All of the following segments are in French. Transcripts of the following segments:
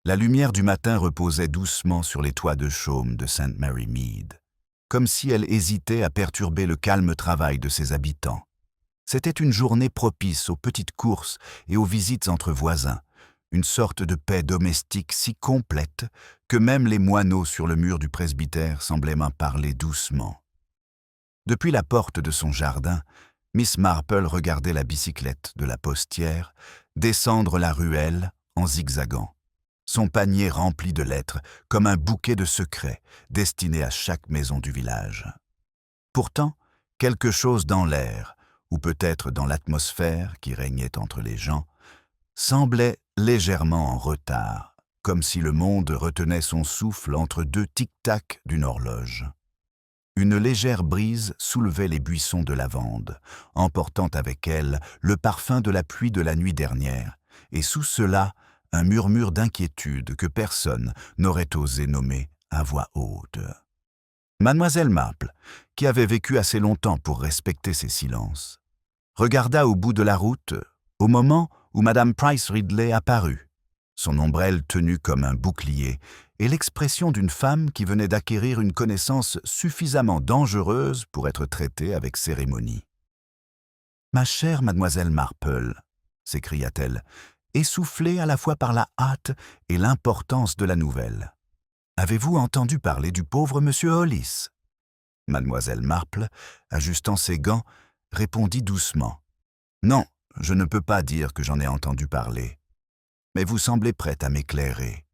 La lumière du matin reposait doucement sur les toits de chaume de St. Mary Mead, comme si elle hésitait à perturber le calme travail de ses habitants. C'était une journée propice aux petites courses et aux visites entre voisins, une sorte de paix domestique si complète que même les moineaux sur le mur du presbytère semblaient m'en parler doucement. Depuis la porte de son jardin, Miss Marple regardait la bicyclette de la postière descendre la ruelle en zigzagant, son panier rempli de lettres comme un bouquet de secrets destinés à chaque maison du village. Pourtant, quelque chose dans l'air, ou peut-être dans l'atmosphère qui régnait entre les gens, semblait légèrement en retard, comme si le monde retenait son souffle entre deux tic-tac d'une horloge. Une légère brise soulevait les buissons de lavande, emportant avec elle le parfum de la pluie de la nuit dernière, et sous cela, un murmure d'inquiétude que personne n'aurait osé nommer à voix haute. Mademoiselle Marple, qui avait vécu assez longtemps pour respecter ses silences, regarda au bout de la route, au moment où Madame Price Ridley apparut, son ombrelle tenue comme un bouclier, et l'expression d'une femme qui venait d'acquérir une connaissance suffisamment dangereuse pour être traitée avec cérémonie. « Ma chère Mademoiselle Marple », s'écria-t-elle, essoufflée à la fois par la hâte et l'importance de la nouvelle. « Avez-vous entendu parler du pauvre monsieur Hollis ?» Mademoiselle Marple, ajustant ses gants, répondit doucement. « Non, je ne peux pas dire que j'en ai entendu parler. Mais vous semblez prête à m'éclairer. »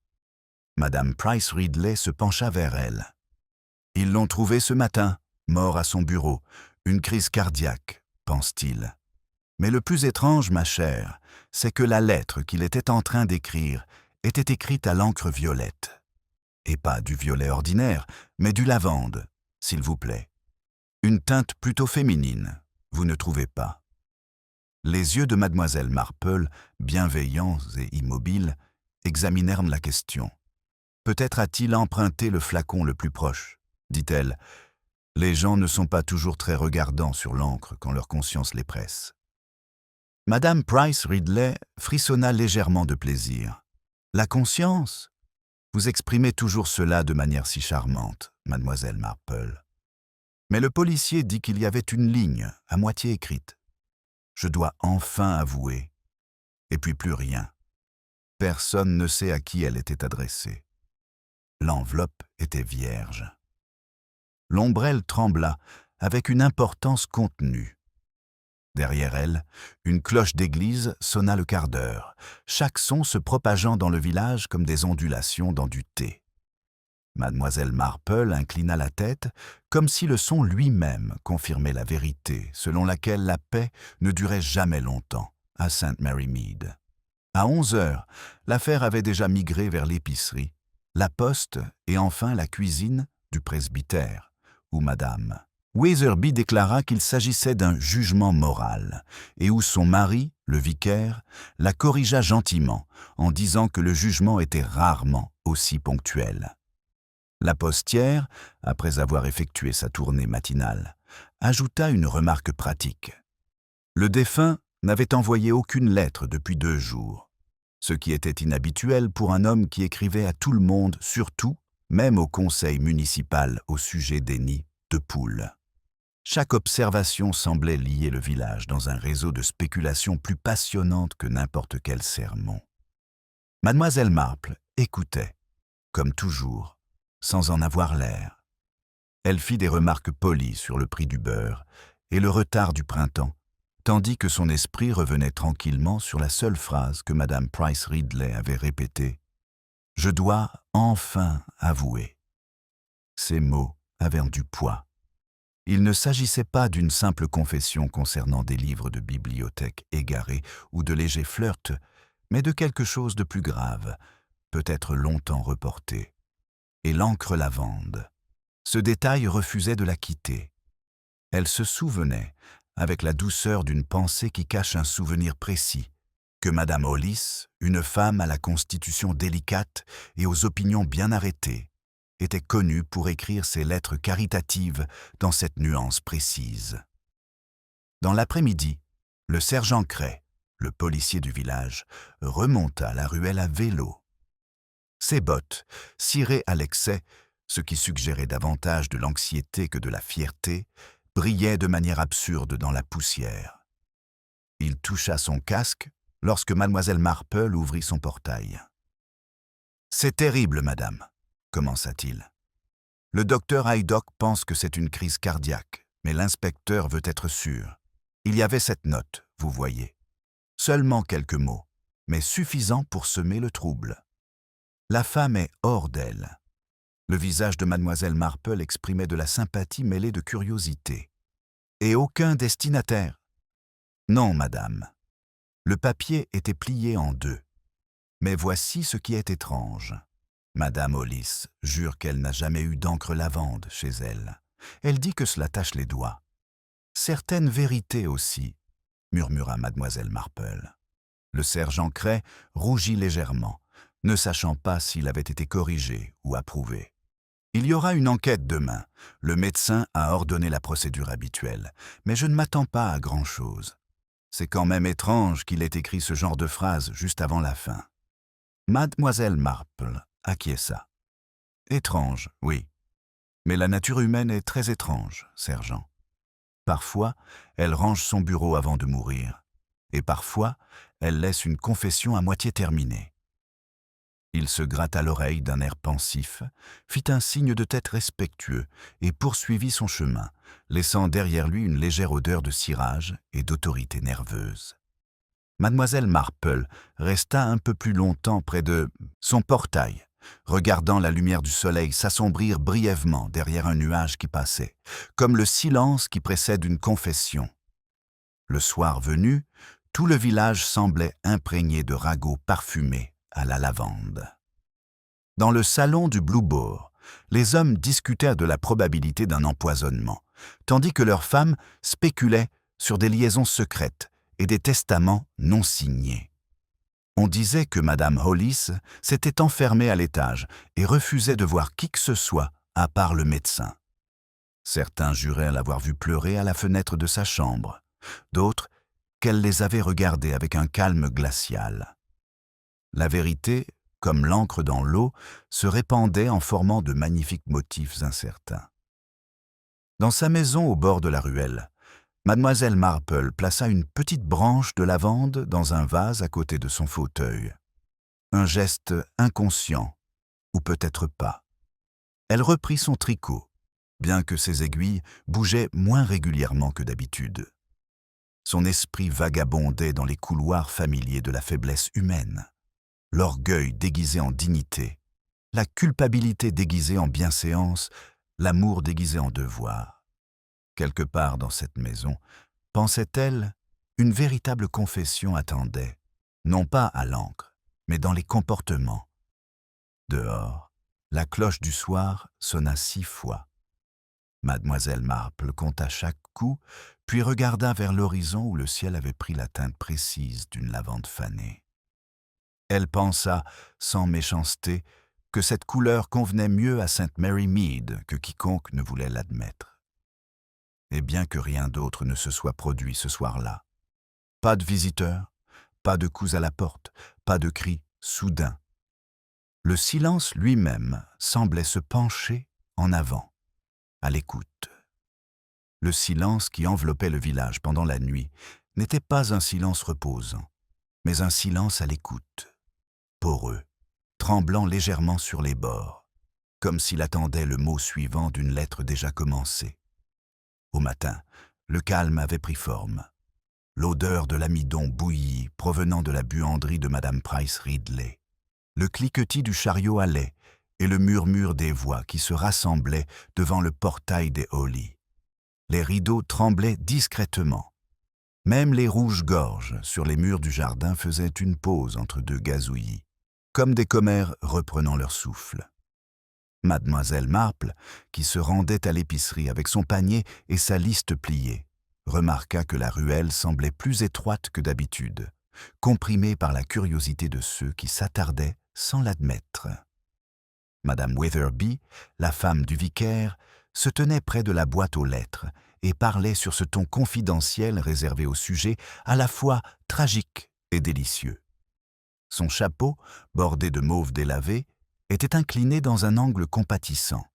Madame Price Ridley se pencha vers elle. « Ils l'ont trouvé ce matin, mort à son bureau, une crise cardiaque, pense-t-il. Mais le plus étrange, ma chère, c'est que la lettre qu'il était en train d'écrire était écrite à l'encre violette. Et pas du violet ordinaire, mais du lavande, s'il vous plaît. Une teinte plutôt féminine, vous ne trouvez pas ?» Les yeux de mademoiselle Marple, bienveillants et immobiles, examinèrent la question. « Peut-être a-t-il emprunté le flacon le plus proche, » dit-elle. « Les gens ne sont pas toujours très regardants sur l'encre quand leur conscience les presse. » Madame Price Ridley frissonna légèrement de plaisir. « La conscience ? Vous exprimez toujours cela de manière si charmante, mademoiselle Marple. Mais le policier dit qu'il y avait une ligne, à moitié écrite. Je dois enfin avouer. Et puis plus rien. Personne ne sait à qui elle était adressée. L'enveloppe était vierge. » L'ombrelle trembla avec une importance contenue. Derrière elle, une cloche d'église sonna le quart d'heure, chaque son se propageant dans le village comme des ondulations dans du thé. Mademoiselle Marple inclina la tête, comme si le son lui-même confirmait la vérité selon laquelle la paix ne durait jamais longtemps à St. Mary Mead. À 11 heures, l'affaire avait déjà migré vers l'épicerie, la poste et enfin la cuisine du presbytère, où Madame Weatherby déclara qu'il s'agissait d'un jugement moral, et où son mari, le vicaire, la corrigea gentiment en disant que le jugement était rarement aussi ponctuel. La postière, après avoir effectué sa tournée matinale, ajouta une remarque pratique. Le défunt n'avait envoyé aucune lettre depuis 2 jours, ce qui était inhabituel pour un homme qui écrivait à tout le monde, surtout, même au conseil municipal au sujet des nids de poules. Chaque observation semblait lier le village dans un réseau de spéculations plus passionnantes que n'importe quel sermon. Mademoiselle Marple écoutait, comme toujours, sans en avoir l'air. Elle fit des remarques polies sur le prix du beurre et le retard du printemps, tandis que son esprit revenait tranquillement sur la seule phrase que Madame Price Ridley avait répétée. « Je dois enfin avouer. » Ces mots avaient du poids. Il ne s'agissait pas d'une simple confession concernant des livres de bibliothèque égarés ou de légers flirts, mais de quelque chose de plus grave, peut-être longtemps reporté. Et l'encre lavande. Ce détail refusait de la quitter. Elle se souvenait, avec la douceur d'une pensée qui cache un souvenir précis, que Madame Hollis, une femme à la constitution délicate et aux opinions bien arrêtées, était connue pour écrire ses lettres caritatives dans cette nuance précise. Dans l'après-midi, le sergent Cray, le policier du village, remonta la ruelle à vélo. Ses bottes, cirées à l'excès, ce qui suggérait davantage de l'anxiété que de la fierté, brillaient de manière absurde dans la poussière. Il toucha son casque lorsque mademoiselle Marple ouvrit son portail. « C'est terrible, madame, » commença-t-il. « Le docteur Haydock pense que c'est une crise cardiaque, mais l'inspecteur veut être sûr. Il y avait cette note, vous voyez. Seulement quelques mots, mais suffisants pour semer le trouble. La femme est hors d'elle. » Le visage de mademoiselle Marple exprimait de la sympathie mêlée de curiosité. « Et aucun destinataire ?»« Non, madame. Le papier était plié en deux. Mais voici ce qui est étrange. Madame Hollis jure qu'elle n'a jamais eu d'encre lavande chez elle. Elle dit que cela tache les doigts. Certaines vérités aussi, murmura mademoiselle Marple. Le sergent Cray rougit légèrement, ne sachant pas s'il avait été corrigé ou approuvé. Il y aura une enquête demain. Le médecin a ordonné la procédure habituelle, mais je ne m'attends pas à grand-chose. C'est quand même étrange qu'il ait écrit ce genre de phrase juste avant la fin. Mademoiselle Marple acquiesça. Étrange, oui. Mais la nature humaine est très étrange, sergent. Parfois, elle range son bureau avant de mourir, et parfois, elle laisse une confession à moitié terminée. Il se gratta l'oreille d'un air pensif, fit un signe de tête respectueux et poursuivit son chemin, laissant derrière lui une légère odeur de cirage et d'autorité nerveuse. Mademoiselle Marple resta un peu plus longtemps près de son portail, regardant la lumière du soleil s'assombrir brièvement derrière un nuage qui passait, comme le silence qui précède une confession. Le soir venu, tout le village semblait imprégné de ragots parfumés à la lavande. Dans le salon du Blue Boar, les hommes discutèrent de la probabilité d'un empoisonnement, tandis que leurs femmes spéculaient sur des liaisons secrètes et des testaments non signés. On disait que Madame Hollis s'était enfermée à l'étage et refusait de voir qui que ce soit à part le médecin. Certains juraient l'avoir vue pleurer à la fenêtre de sa chambre, d'autres qu'elle les avait regardés avec un calme glacial. La vérité, comme l'encre dans l'eau, se répandait en formant de magnifiques motifs incertains. Dans sa maison au bord de la ruelle, mademoiselle Marple plaça une petite branche de lavande dans un vase à côté de son fauteuil. Un geste inconscient, ou peut-être pas. Elle reprit son tricot, bien que ses aiguilles bougeaient moins régulièrement que d'habitude. Son esprit vagabondait dans les couloirs familiers de la faiblesse humaine. L'orgueil déguisé en dignité, la culpabilité déguisée en bienséance, l'amour déguisé en devoir. Quelque part dans cette maison, pensait-elle, une véritable confession attendait, non pas à l'encre, mais dans les comportements. Dehors, la cloche du soir sonna 6 fois. Mademoiselle Marple compta chaque coup, puis regarda vers l'horizon où le ciel avait pris la teinte précise d'une lavande fanée. Elle pensa, sans méchanceté, que cette couleur convenait mieux à St. Mary Mead que quiconque ne voulait l'admettre. Et bien que rien d'autre ne se soit produit ce soir-là, pas de visiteurs, pas de coups à la porte, pas de cris soudains. Le silence lui-même semblait se pencher en avant, à l'écoute. Le silence qui enveloppait le village pendant la nuit n'était pas un silence reposant, mais un silence à l'écoute. Poreux, tremblant légèrement sur les bords, comme s'il attendait le mot suivant d'une lettre déjà commencée. Au matin, le calme avait pris forme. L'odeur de l'amidon bouillie provenant de la buanderie de Madame Price Ridley, le cliquetis du chariot à lait et le murmure des voix qui se rassemblaient devant le portail des Hawley. Les rideaux tremblaient discrètement. Même les rouges-gorges sur les murs du jardin faisaient une pause entre 2 gazouillis, comme des commères reprenant leur souffle. Mademoiselle Marple, qui se rendait à l'épicerie avec son panier et sa liste pliée, remarqua que la ruelle semblait plus étroite que d'habitude, comprimée par la curiosité de ceux qui s'attardaient sans l'admettre. Madame Witherby, la femme du vicaire, se tenait près de la boîte aux lettres et parlait sur ce ton confidentiel réservé au sujet à la fois tragique et délicieux. Son chapeau, bordé de mauve délavé, était incliné dans un angle compatissant.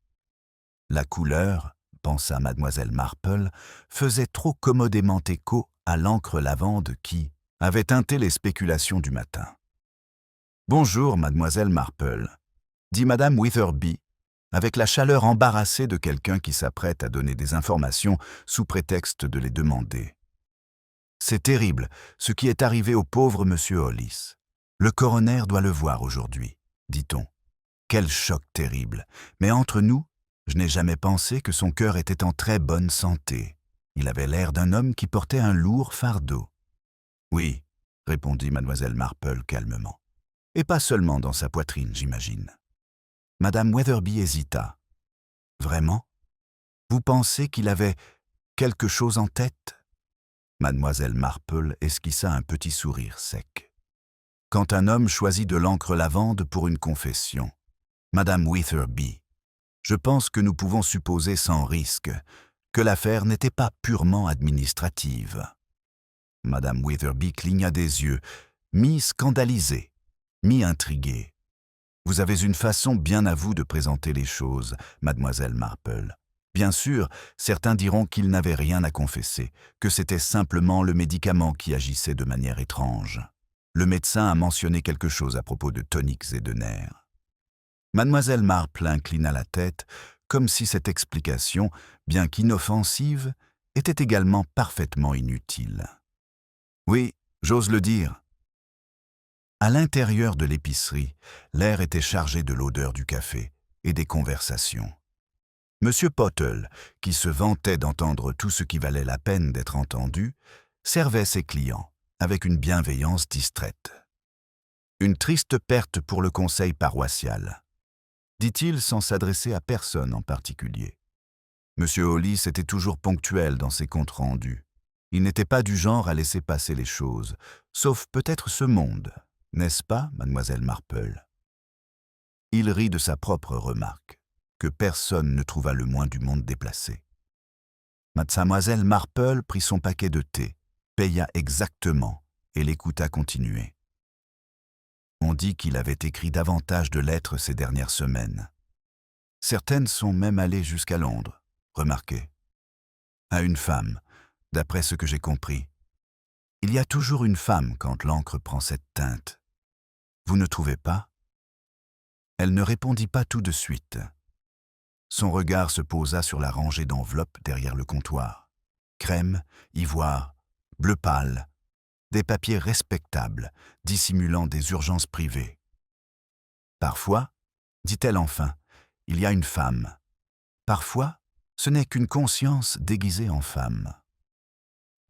La couleur, pensa mademoiselle Marple, faisait trop commodément écho à l'encre lavande qui avait teinté les spéculations du matin. « Bonjour, mademoiselle Marple », dit madame Witherby, avec la chaleur embarrassée de quelqu'un qui s'apprête à donner des informations sous prétexte de les demander. « C'est terrible, ce qui est arrivé au pauvre monsieur Hollis. Le coroner doit le voir aujourd'hui, dit-on. Quel choc terrible, mais entre nous, je n'ai jamais pensé que son cœur était en très bonne santé. Il avait l'air d'un homme qui portait un lourd fardeau. »« Oui, » répondit mademoiselle Marple calmement. « Et pas seulement dans sa poitrine, j'imagine. » Madame Witherby hésita. « Vraiment? Vous pensez qu'il avait quelque chose en tête ?» Mademoiselle Marple esquissa un petit sourire sec. « Quand un homme choisit de l'encre lavande pour une confession, Madame Witherby, je pense que nous pouvons supposer sans risque que l'affaire n'était pas purement administrative. » Madame Witherby cligna des yeux, mi-scandalisée, mi-intriguée. « Vous avez une façon bien à vous de présenter les choses, mademoiselle Marple. Bien sûr, certains diront qu'il n'avait rien à confesser, que c'était simplement le médicament qui agissait de manière étrange. Le médecin a mentionné quelque chose à propos de toniques et de nerfs. » Mademoiselle Marple inclina la tête, comme si cette explication, bien qu'inoffensive, était également parfaitement inutile. « Oui, j'ose le dire. » À l'intérieur de l'épicerie, l'air était chargé de l'odeur du café et des conversations. Monsieur Pottle, qui se vantait d'entendre tout ce qui valait la peine d'être entendu, servait ses clients avec une bienveillance distraite. « Une triste perte pour le conseil paroissial, » dit-il sans s'adresser à personne en particulier. Monsieur Hollis était toujours ponctuel dans ses comptes rendus. Il n'était pas du genre à laisser passer les choses, sauf peut-être ce monde, n'est-ce pas, mademoiselle Marple? Il rit de sa propre remarque, que personne ne trouva le moins du monde déplacé. Mademoiselle Marple prit son paquet de thé, paya exactement et l'écouta continuer. On dit qu'il avait écrit davantage de lettres ces dernières semaines. Certaines sont même allées jusqu'à Londres, remarquez. À une femme, d'après ce que j'ai compris. Il y a toujours une femme quand l'encre prend cette teinte. Vous ne trouvez pas? Elle ne répondit pas tout de suite. Son regard se posa sur la rangée d'enveloppes derrière le comptoir. Crème, ivoire, bleu pâle, des papiers respectables, dissimulant des urgences privées. Parfois, dit-elle enfin, il y a une femme. Parfois, ce n'est qu'une conscience déguisée en femme.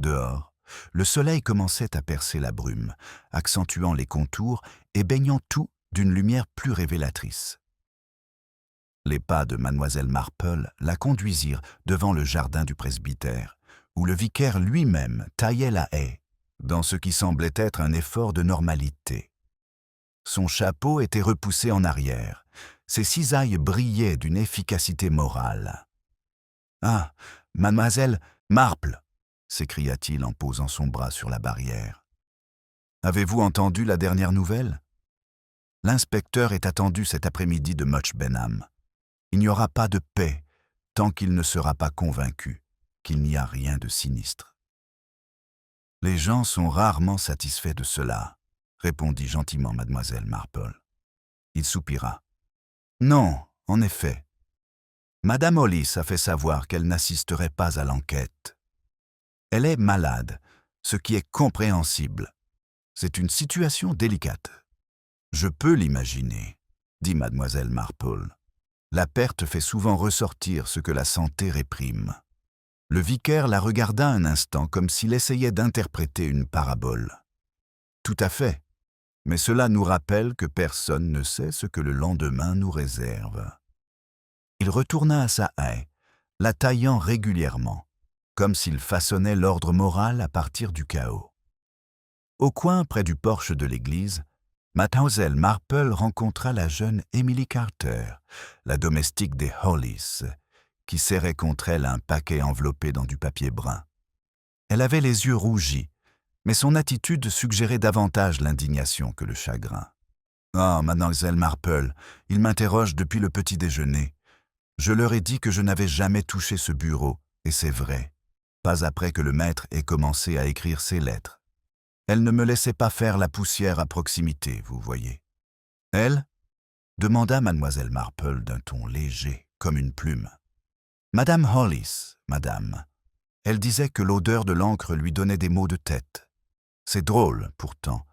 Dehors, le soleil commençait à percer la brume, accentuant les contours et baignant tout d'une lumière plus révélatrice. Les pas de mademoiselle Marple la conduisirent devant le jardin du presbytère, où le vicaire lui-même taillait la haie, dans ce qui semblait être un effort de normalité. Son chapeau était repoussé en arrière, ses cisailles brillaient d'une efficacité morale. « Ah, mademoiselle Marple !» s'écria-t-il en posant son bras sur la barrière. « Avez-vous entendu la dernière nouvelle? L'inspecteur est attendu cet après-midi de Much Benham. Il n'y aura pas de paix tant qu'il ne sera pas convaincu qu'il n'y a rien de sinistre. » « Les gens sont rarement satisfaits de cela, » répondit gentiment mademoiselle Marple. Il soupira. « Non, en effet. Madame Hollis a fait savoir qu'elle n'assisterait pas à l'enquête. Elle est malade, ce qui est compréhensible. C'est une situation délicate. »« Je peux l'imaginer, » dit mademoiselle Marple. « La perte fait souvent ressortir ce que la santé réprime. » Le vicaire la regarda un instant comme s'il essayait d'interpréter une parabole. « Tout à fait, mais cela nous rappelle que personne ne sait ce que le lendemain nous réserve. » Il retourna à sa haie, la taillant régulièrement, comme s'il façonnait l'ordre moral à partir du chaos. Au coin, près du porche de l'église, mademoiselle Marple rencontra la jeune Emily Carter, la domestique des Hollis, qui serrait contre elle un paquet enveloppé dans du papier brun. Elle avait les yeux rougis, mais son attitude suggérait davantage l'indignation que le chagrin. Ah, mademoiselle Marple, ils m'interrogent depuis le petit déjeuner. Je leur ai dit que je n'avais jamais touché ce bureau, et c'est vrai. Pas après que le maître ait commencé à écrire ses lettres. Elle ne me laissait pas faire la poussière à proximité, vous voyez. Elle demanda mademoiselle Marple d'un ton léger, comme une plume. Madame Hollis, madame. Elle disait que l'odeur de l'encre lui donnait des maux de tête. C'est drôle, pourtant,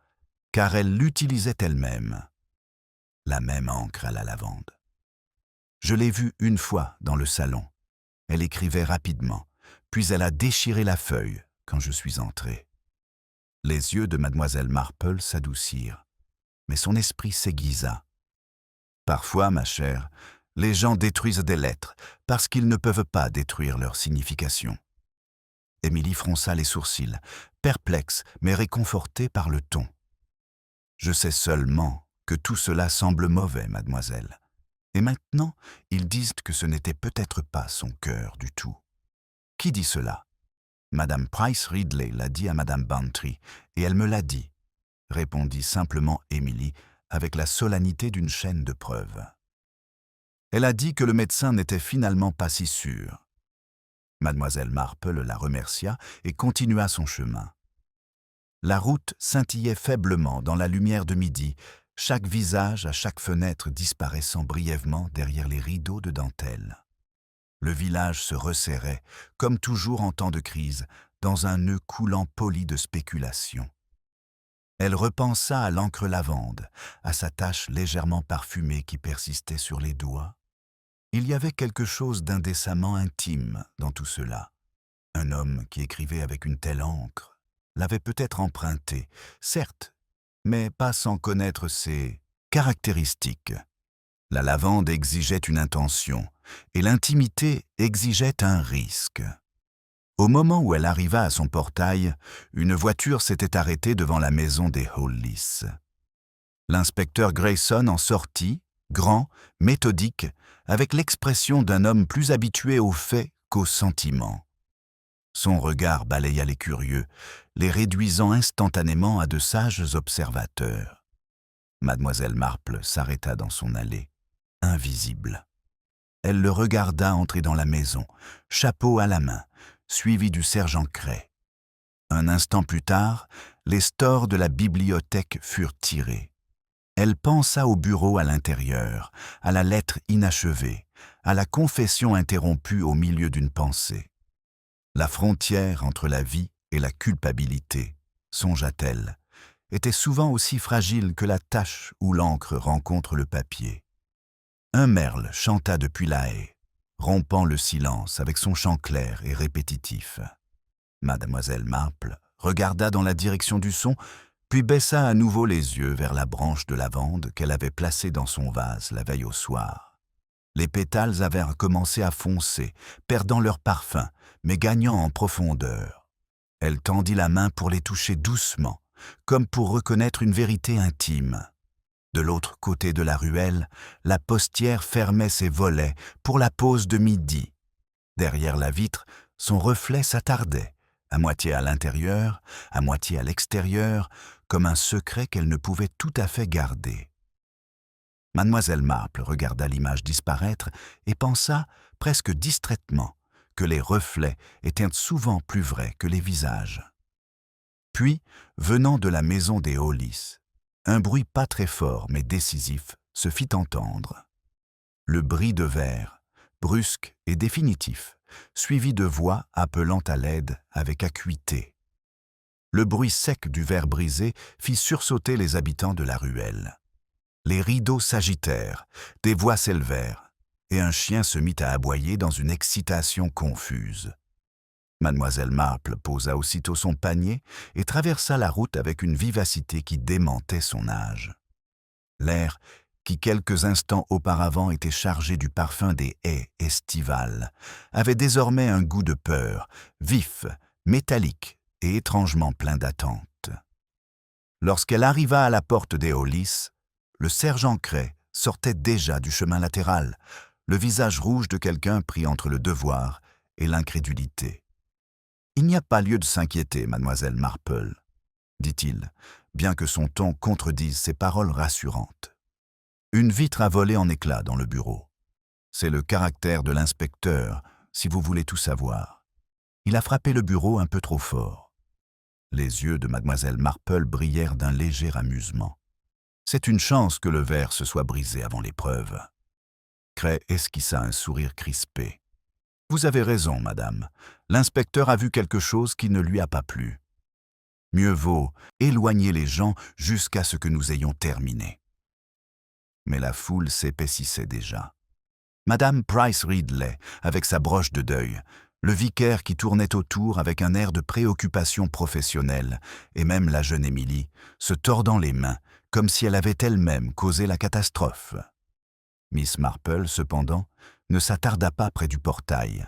car elle l'utilisait elle-même. La même encre à la lavande. Je l'ai vue une fois dans le salon. Elle écrivait rapidement, puis elle a déchiré la feuille quand je suis entré. Les yeux de mademoiselle Marple s'adoucirent, mais son esprit s'aiguisa. Parfois, ma chère, les gens détruisent des lettres parce qu'ils ne peuvent pas détruire leur signification. Émilie fronça les sourcils, perplexe mais réconfortée par le ton. Je sais seulement que tout cela semble mauvais, mademoiselle. Et maintenant, ils disent que ce n'était peut-être pas son cœur du tout. Qui dit cela? Madame Price Ridley l'a dit à Madame Bantry, et elle me l'a dit, répondit simplement Émilie avec la solennité d'une chaîne de preuves. Elle a dit que le médecin n'était finalement pas si sûr. Mademoiselle Marple la remercia et continua son chemin. La route scintillait faiblement dans la lumière de midi, chaque visage à chaque fenêtre disparaissant brièvement derrière les rideaux de dentelle. Le village se resserrait, comme toujours en temps de crise, dans un nœud coulant poli de spéculation. Elle repensa à l'encre lavande, à sa tache légèrement parfumée qui persistait sur les doigts. Il y avait quelque chose d'indécemment intime dans tout cela. Un homme qui écrivait avec une telle encre l'avait peut-être emprunté, certes, mais pas sans connaître ses caractéristiques. La lavande exigeait une intention, et l'intimité exigeait un risque. Au moment où elle arriva à son portail, une voiture s'était arrêtée devant la maison des Hollis. L'inspecteur Grayson en sortit, grand, méthodique, avec l'expression d'un homme plus habitué aux faits qu'aux sentiments. Son regard balaya les curieux, les réduisant instantanément à de sages observateurs. Mademoiselle Marple s'arrêta dans son allée, invisible. Elle le regarda entrer dans la maison, chapeau à la main, suivi du sergent Cray. Un instant plus tard, les stores de la bibliothèque furent tirés. Elle pensa au bureau à l'intérieur, à la lettre inachevée, à la confession interrompue au milieu d'une pensée. La frontière entre la vie et la culpabilité, songea-t-elle, était souvent aussi fragile que la tache où l'encre rencontre le papier. Un merle chanta depuis la haie, rompant le silence avec son chant clair et répétitif. Mademoiselle Marple regarda dans la direction du son, puis baissa à nouveau les yeux vers la branche de lavande qu'elle avait placée dans son vase la veille au soir. Les pétales avaient commencé à foncer, perdant leur parfum, mais gagnant en profondeur. Elle tendit la main pour les toucher doucement, comme pour reconnaître une vérité intime. De l'autre côté de la ruelle, la postière fermait ses volets pour la pause de midi. Derrière la vitre, son reflet s'attardait, à moitié à l'intérieur, à moitié à l'extérieur, comme un secret qu'elle ne pouvait tout à fait garder. Mademoiselle Marple regarda l'image disparaître et pensa, presque distraitement, que les reflets étaient souvent plus vrais que les visages. Puis, venant de la maison des Hollis, un bruit pas très fort mais décisif se fit entendre. Le bris de verre, brusque et définitif, suivi de voix appelant à l'aide avec acuité. Le bruit sec du verre brisé fit sursauter les habitants de la ruelle. Les rideaux s'agitèrent, des voix s'élevèrent, et un chien se mit à aboyer dans une excitation confuse. Mademoiselle Marple posa aussitôt son panier et traversa la route avec une vivacité qui démentait son âge. L'air, qui quelques instants auparavant était chargé du parfum des haies estivales, avait désormais un goût de peur, vif, métallique et étrangement plein d'attente. Lorsqu'elle arriva à la porte des Hollis, le sergent Cray sortait déjà du chemin latéral, le visage rouge de quelqu'un pris entre le devoir et l'incrédulité. « Il n'y a pas lieu de s'inquiéter, mademoiselle Marple, dit-il, bien que son ton contredise ses paroles rassurantes. Une vitre a volé en éclats dans le bureau. C'est le caractère de l'inspecteur, si vous voulez tout savoir. Il a frappé le bureau un peu trop fort. Les yeux de mademoiselle Marple brillèrent d'un léger amusement. C'est une chance que le verre se soit brisé avant l'épreuve. Cray esquissa un sourire crispé. Vous avez raison, madame. L'inspecteur a vu quelque chose qui ne lui a pas plu. Mieux vaut éloigner les gens jusqu'à ce que nous ayons terminé. Mais la foule s'épaississait déjà. Madame Price Ridley, avec sa broche de deuil, le vicaire qui tournait autour avec un air de préoccupation professionnelle, et même la jeune Émilie, se tordant les mains, comme si elle avait elle-même causé la catastrophe. Miss Marple, cependant, ne s'attarda pas près du portail.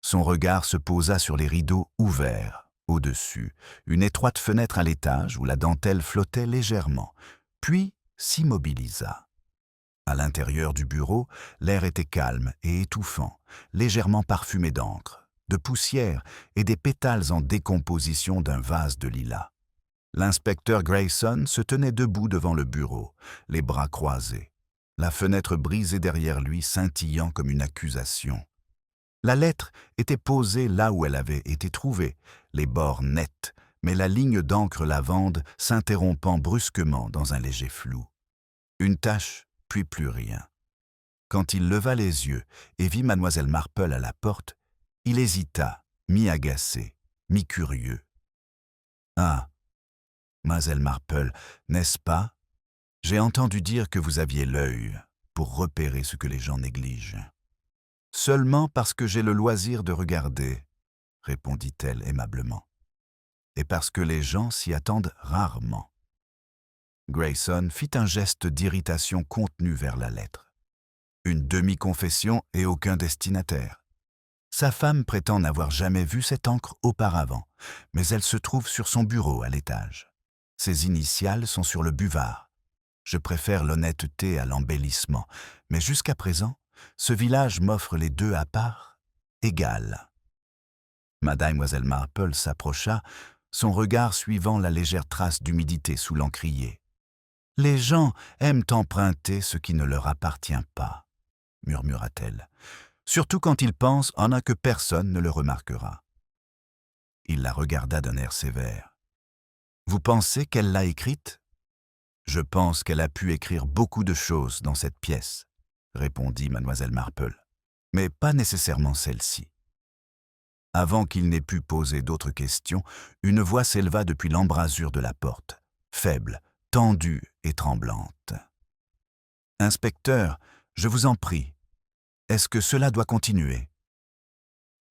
Son regard se posa sur les rideaux ouverts, au-dessus, une étroite fenêtre à l'étage où la dentelle flottait légèrement, puis s'immobilisa. À l'intérieur du bureau, l'air était calme et étouffant, légèrement parfumé d'encre, de poussière et des pétales en décomposition d'un vase de lilas. L'inspecteur Grayson se tenait debout devant le bureau, les bras croisés, la fenêtre brisée derrière lui scintillant comme une accusation. La lettre était posée là où elle avait été trouvée, les bords nets, mais la ligne d'encre lavande s'interrompant brusquement dans un léger flou. Une tache, puis plus rien. Quand il leva les yeux et vit mademoiselle Marple à la porte, il hésita, mi-agacé, mi-curieux. « Ah, mademoiselle Marple, n'est-ce pas? J'ai entendu dire que vous aviez l'œil pour repérer ce que les gens négligent. »« Seulement parce que j'ai le loisir de regarder, » répondit-elle aimablement. « Et parce que les gens s'y attendent rarement. » Grayson fit un geste d'irritation contenue vers la lettre. Une demi-confession et aucun destinataire. Sa femme prétend n'avoir jamais vu cette encre auparavant, mais elle se trouve sur son bureau à l'étage. Ses initiales sont sur le buvard. Je préfère l'honnêteté à l'embellissement, mais jusqu'à présent, ce village m'offre les deux à part égales. Mademoiselle Marple s'approcha, son regard suivant la légère trace d'humidité sous l'encrier. « Les gens aiment emprunter ce qui ne leur appartient pas, » murmura-t-elle, « surtout quand ils pensent en un que personne ne le remarquera. » Il la regarda d'un air sévère. « Vous pensez qu'elle l'a écrite ? » « Je pense qu'elle a pu écrire beaucoup de choses dans cette pièce, » répondit mademoiselle Marple, « mais pas nécessairement celle-ci. » Avant qu'il n'ait pu poser d'autres questions, une voix s'éleva depuis l'embrasure de la porte, faible, tendue et tremblante. « Inspecteur, je vous en prie, est-ce que cela doit continuer ?»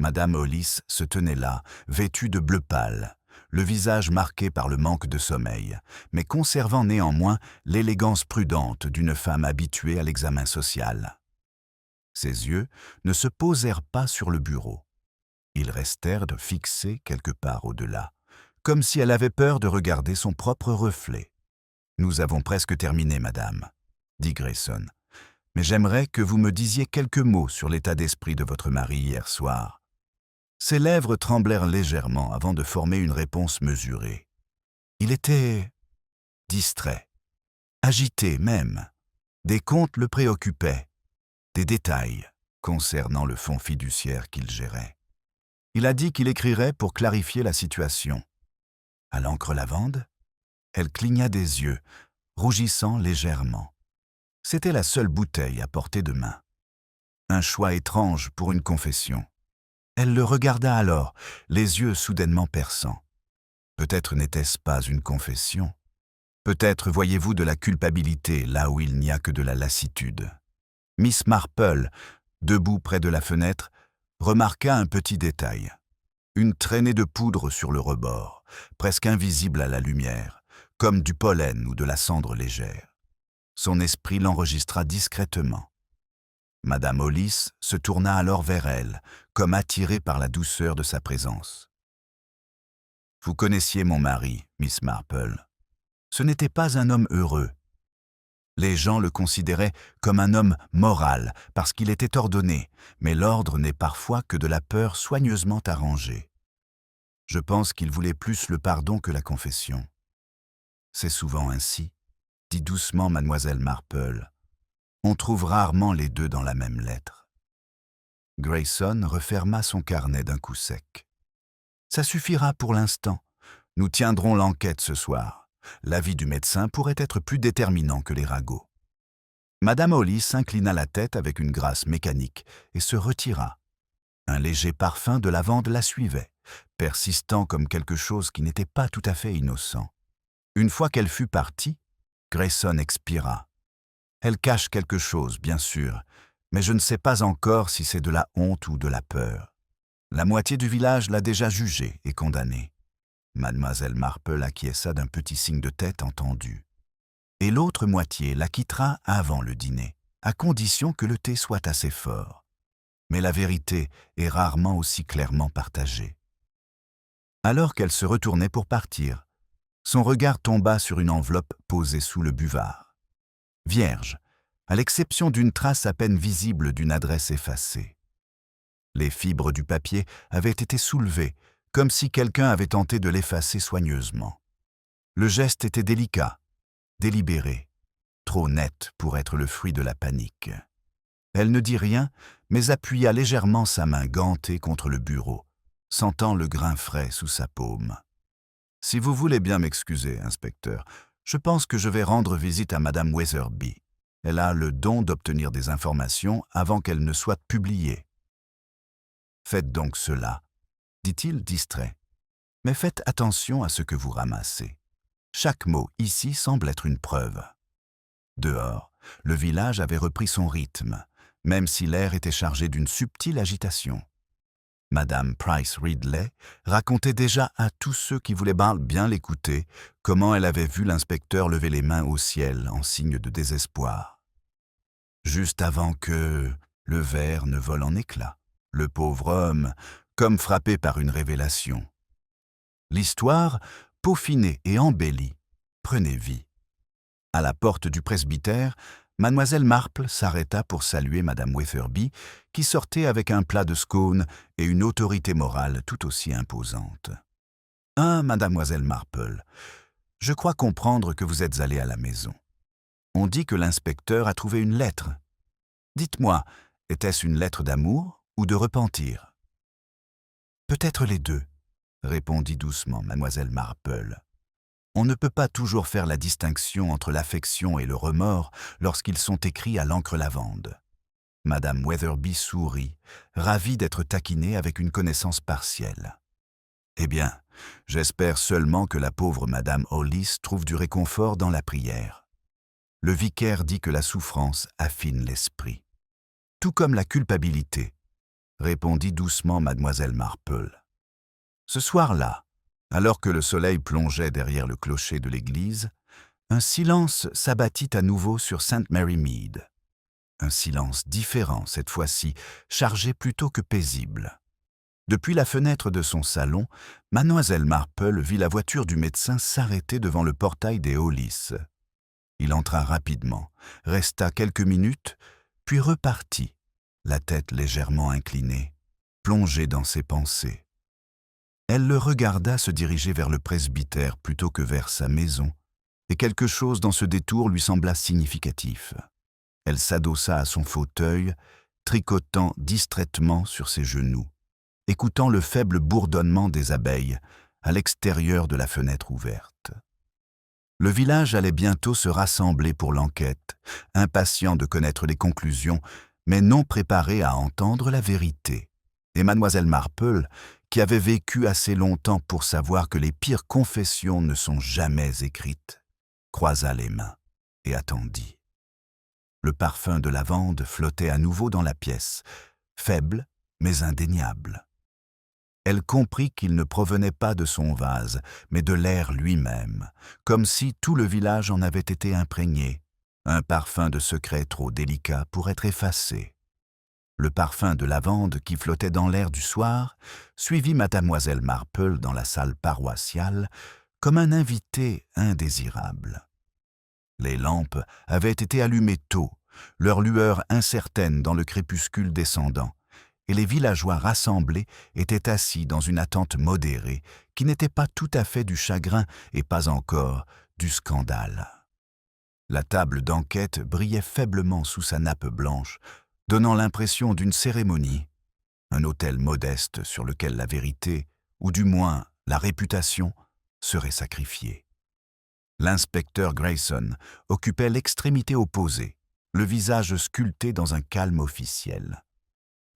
Madame Hollis se tenait là, vêtue de bleu pâle, le visage marqué par le manque de sommeil, mais conservant néanmoins l'élégance prudente d'une femme habituée à l'examen social. Ses yeux ne se posèrent pas sur le bureau. Ils restèrent fixés quelque part au-delà, comme si elle avait peur de regarder son propre reflet. « Nous avons presque terminé, madame, » dit Grayson. « Mais j'aimerais que vous me disiez quelques mots sur l'état d'esprit de votre mari hier soir. » Ses lèvres tremblèrent légèrement avant de former une réponse mesurée. Il était distrait, agité même. Des comptes le préoccupaient, des détails concernant le fonds fiduciaire qu'il gérait. Il a dit qu'il écrirait pour clarifier la situation. À l'encre lavande, elle cligna des yeux, rougissant légèrement. C'était la seule bouteille à portée de main. Un choix étrange pour une confession. Elle le regarda alors, les yeux soudainement perçants. Peut-être n'était-ce pas une confession. Peut-être voyez-vous de la culpabilité là où il n'y a que de la lassitude. Miss Marple, debout près de la fenêtre, remarqua un petit détail. Une traînée de poudre sur le rebord, presque invisible à la lumière, comme du pollen ou de la cendre légère. Son esprit l'enregistra discrètement. Madame Hollis se tourna alors vers elle, comme attirée par la douceur de sa présence. « Vous connaissiez mon mari, Miss Marple. Ce n'était pas un homme heureux. Les gens le considéraient comme un homme moral parce qu'il était ordonné, mais l'ordre n'est parfois que de la peur soigneusement arrangée. Je pense qu'il voulait plus le pardon que la confession. C'est souvent ainsi, dit doucement mademoiselle Marple, On trouve rarement les deux dans la même lettre. Grayson referma son carnet d'un coup sec. Ça suffira pour l'instant. Nous tiendrons l'enquête ce soir. L'avis du médecin pourrait être plus déterminant que les ragots. Madame Hollis inclina la tête avec une grâce mécanique et se retira. Un léger parfum de lavande la suivait, persistant comme quelque chose qui n'était pas tout à fait innocent. Une fois qu'elle fut partie, Grayson expira. Elle cache quelque chose, bien sûr, mais je ne sais pas encore si c'est de la honte ou de la peur. La moitié du village l'a déjà jugée et condamnée. Mademoiselle Marple acquiesça d'un petit signe de tête entendu. Et l'autre moitié la quittera avant le dîner, à condition que le thé soit assez fort. Mais la vérité est rarement aussi clairement partagée. Alors qu'elle se retournait pour partir, son regard tomba sur une enveloppe posée sous le buvard. Vierge, à l'exception d'une trace à peine visible d'une adresse effacée. Les fibres du papier avaient été soulevées, comme si quelqu'un avait tenté de l'effacer soigneusement. Le geste était délicat, délibéré, trop net pour être le fruit de la panique. Elle ne dit rien, mais appuya légèrement sa main gantée contre le bureau, sentant le grain frais sous sa paume. « Si vous voulez bien m'excuser, inspecteur, je pense que je vais rendre visite à Madame Weatherby. Elle a le don d'obtenir des informations avant qu'elles ne soient publiées. » « Faites donc cela, » dit-il distrait. « Mais faites attention à ce que vous ramassez. Chaque mot ici semble être une preuve. » Dehors, le village avait repris son rythme, même si l'air était chargé d'une subtile agitation. Madame Price Ridley racontait déjà à tous ceux qui voulaient bien l'écouter comment elle avait vu l'inspecteur lever les mains au ciel en signe de désespoir. Juste avant que le verre ne vole en éclats, le pauvre homme, comme frappé par une révélation. L'histoire, peaufinée et embellie, prenait vie. À la porte du presbytère, Mademoiselle Marple s'arrêta pour saluer Madame Weatherby, qui sortait avec un plat de scone et une autorité morale tout aussi imposante. « Ah, Mademoiselle Marple, je crois comprendre que vous êtes allée à la maison. On dit que l'inspecteur a trouvé une lettre. Dites-moi, était-ce une lettre d'amour ou de repentir ?»« Peut-être les deux, » répondit doucement Mademoiselle Marple. On ne peut pas toujours faire la distinction entre l'affection et le remords lorsqu'ils sont écrits à l'encre lavande. Madame Weatherby sourit, ravie d'être taquinée avec une connaissance partielle. « Eh bien, j'espère seulement que la pauvre Madame Hollis trouve du réconfort dans la prière. Le vicaire dit que la souffrance affine l'esprit. Tout comme la culpabilité, » répondit doucement Mademoiselle Marple. Ce soir-là, alors que le soleil plongeait derrière le clocher de l'église, un silence s'abattit à nouveau sur St. Mary Mead. Un silence différent cette fois-ci, chargé plutôt que paisible. Depuis la fenêtre de son salon, Mademoiselle Marple vit la voiture du médecin s'arrêter devant le portail des Hollis. Il entra rapidement, resta quelques minutes, puis repartit, la tête légèrement inclinée, plongé dans ses pensées. Elle le regarda se diriger vers le presbytère plutôt que vers sa maison, et quelque chose dans ce détour lui sembla significatif. Elle s'adossa à son fauteuil, tricotant distraitement sur ses genoux, écoutant le faible bourdonnement des abeilles à l'extérieur de la fenêtre ouverte. Le village allait bientôt se rassembler pour l'enquête, impatient de connaître les conclusions, mais non préparé à entendre la vérité. Et Mademoiselle Marple, qui avait vécu assez longtemps pour savoir que les pires confessions ne sont jamais écrites, croisa les mains et attendit. Le parfum de lavande flottait à nouveau dans la pièce, faible mais indéniable. Elle comprit qu'il ne provenait pas de son vase, mais de l'air lui-même, comme si tout le village en avait été imprégné, un parfum de secret trop délicat pour être effacé. Le parfum de lavande qui flottait dans l'air du soir suivit Mademoiselle Marple dans la salle paroissiale comme un invité indésirable. Les lampes avaient été allumées tôt, leur lueur incertaine dans le crépuscule descendant, et les villageois rassemblés étaient assis dans une attente modérée qui n'était pas tout à fait du chagrin et pas encore du scandale. La table d'enquête brillait faiblement sous sa nappe blanche, donnant l'impression d'une cérémonie, un autel modeste sur lequel la vérité, ou du moins la réputation, serait sacrifiée. L'inspecteur Grayson occupait l'extrémité opposée, le visage sculpté dans un calme officiel.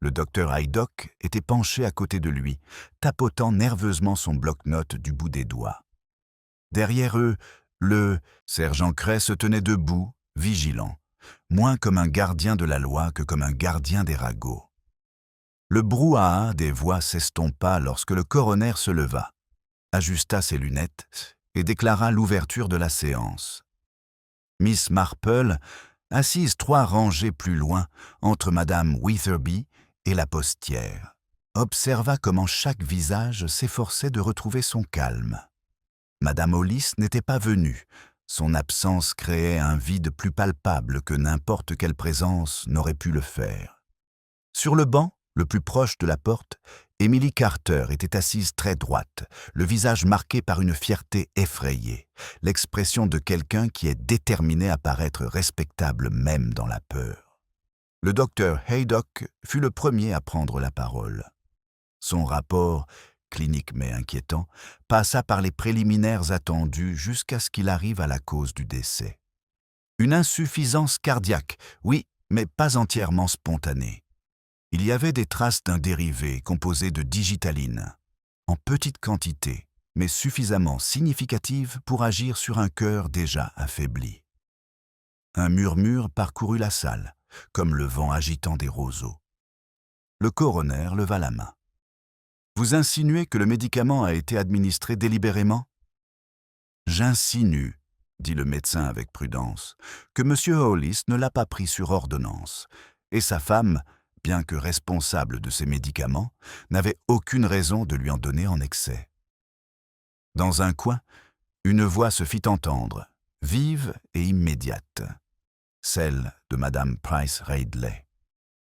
Le docteur Haydock était penché à côté de lui, tapotant nerveusement son bloc-notes du bout des doigts. Derrière eux, le sergent Cray se tenait debout, vigilant, moins comme un gardien de la loi que comme un gardien des ragots. Le brouhaha des voix s'estompa lorsque le coroner se leva, ajusta ses lunettes et déclara l'ouverture de la séance. Miss Marple, assise 3 rangées plus loin, entre Madame Witherby et la postière, observa comment chaque visage s'efforçait de retrouver son calme. Madame Hollis n'était pas venue. Son absence créait un vide plus palpable que n'importe quelle présence n'aurait pu le faire. Sur le banc, le plus proche de la porte, Emily Carter était assise très droite, le visage marqué par une fierté effrayée, l'expression de quelqu'un qui est déterminé à paraître respectable même dans la peur. Le docteur Haydock fut le premier à prendre la parole. Son rapport, clinique mais inquiétant, passa par les préliminaires attendus jusqu'à ce qu'il arrive à la cause du décès. Une insuffisance cardiaque, oui, mais pas entièrement spontanée. Il y avait des traces d'un dérivé composé de digitaline, en petite quantité, mais suffisamment significative pour agir sur un cœur déjà affaibli. Un murmure parcourut la salle, comme le vent agitant des roseaux. Le coroner leva la main. « Vous insinuez que le médicament a été administré délibérément ?»« J'insinue, » dit le médecin avec prudence, « que M. Hollis ne l'a pas pris sur ordonnance, et sa femme, bien que responsable de ses médicaments, n'avait aucune raison de lui en donner en excès. » Dans un coin, une voix se fit entendre, vive et immédiate, celle de Madame Price Ridley.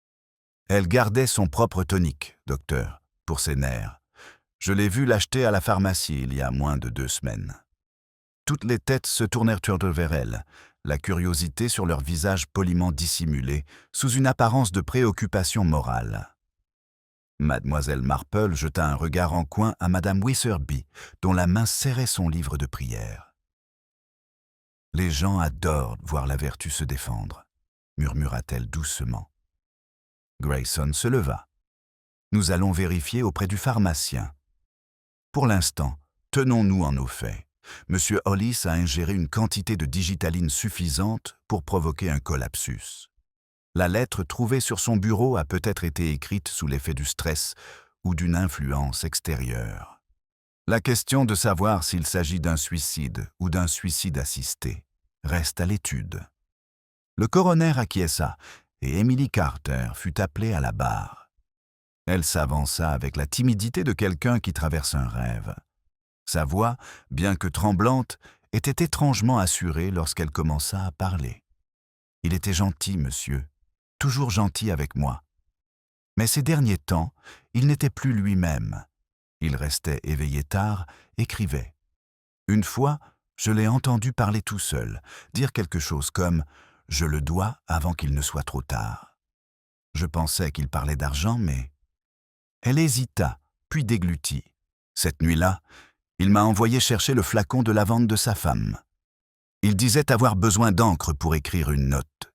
« Elle gardait son propre tonique, docteur, pour ses nerfs. Je l'ai vue l'acheter à la pharmacie il y a moins de 2 semaines. » Toutes les têtes se tournèrent vers elle, la curiosité sur leur visage poliment dissimulé, sous une apparence de préoccupation morale. Mademoiselle Marple jeta un regard en coin à Madame Witherby, dont la main serrait son livre de prière. « Les gens adorent voir la vertu se défendre, » murmura-t-elle doucement. Grayson se leva. « Nous allons vérifier auprès du pharmacien. Pour l'instant, tenons-nous en nos faits. Monsieur Hollis a ingéré une quantité de digitaline suffisante pour provoquer un collapsus. La lettre trouvée sur son bureau a peut-être été écrite sous l'effet du stress ou d'une influence extérieure. La question de savoir s'il s'agit d'un suicide ou d'un suicide assisté reste à l'étude. » Le coroner acquiesça et Emily Carter fut appelée à la barre. Elle s'avança avec la timidité de quelqu'un qui traverse un rêve. Sa voix, bien que tremblante, était étrangement assurée lorsqu'elle commença à parler. « Il était gentil, monsieur, toujours gentil avec moi. Mais ces derniers temps, il n'était plus lui-même. Il restait éveillé tard, écrivait. Une fois, je l'ai entendu parler tout seul, dire quelque chose comme « je le dois avant qu'il ne soit trop tard ». Je pensais qu'il parlait d'argent, mais... Elle hésita, puis déglutit. Cette nuit-là, il m'a envoyé chercher le flacon de lavande de sa femme. Il disait avoir besoin d'encre pour écrire une note.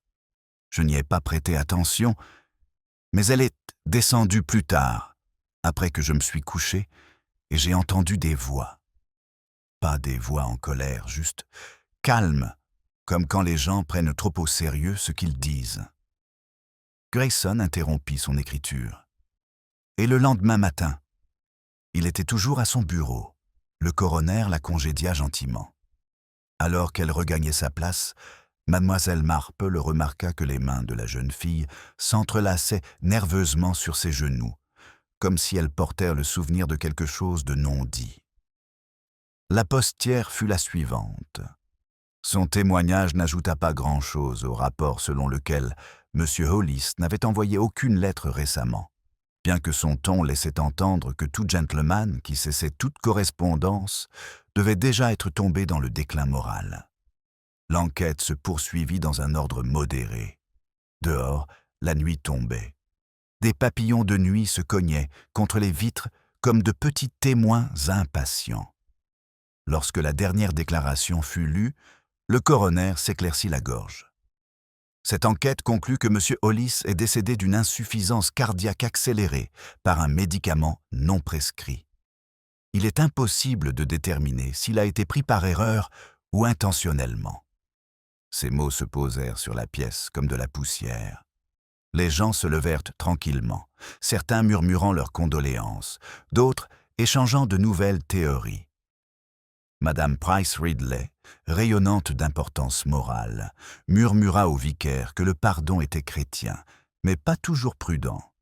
Je n'y ai pas prêté attention, mais elle est descendue plus tard, après que je me suis couché, et j'ai entendu des voix. Pas des voix en colère, juste calmes, comme quand les gens prennent trop au sérieux ce qu'ils disent. Grayson interrompit son écriture. Et le lendemain matin, il était toujours à son bureau. Le coroner la congédia gentiment. Alors qu'elle regagnait sa place, Mademoiselle Marple remarqua que les mains de la jeune fille s'entrelaçaient nerveusement sur ses genoux, comme si elles portèrent le souvenir de quelque chose de non dit. La postière fut la suivante. Son témoignage n'ajouta pas grand-chose au rapport selon lequel M. Hollis n'avait envoyé aucune lettre récemment, bien que son ton laissait entendre que tout gentleman qui cessait toute correspondance devait déjà être tombé dans le déclin moral. L'enquête se poursuivit dans un ordre modéré. Dehors, la nuit tombait. Des papillons de nuit se cognaient contre les vitres comme de petits témoins impatients. Lorsque la dernière déclaration fut lue, le coroner s'éclaircit la gorge. Cette enquête conclut que M. Hollis est décédé d'une insuffisance cardiaque accélérée par un médicament non prescrit. Il est impossible de déterminer s'il a été pris par erreur ou intentionnellement. Ces mots se posèrent sur la pièce comme de la poussière. Les gens se levèrent tranquillement, certains murmurant leurs condoléances, d'autres échangeant de nouvelles théories. Madame Price Ridley, rayonnante d'importance morale, murmura au vicaire que le pardon était chrétien, mais pas toujours prudent.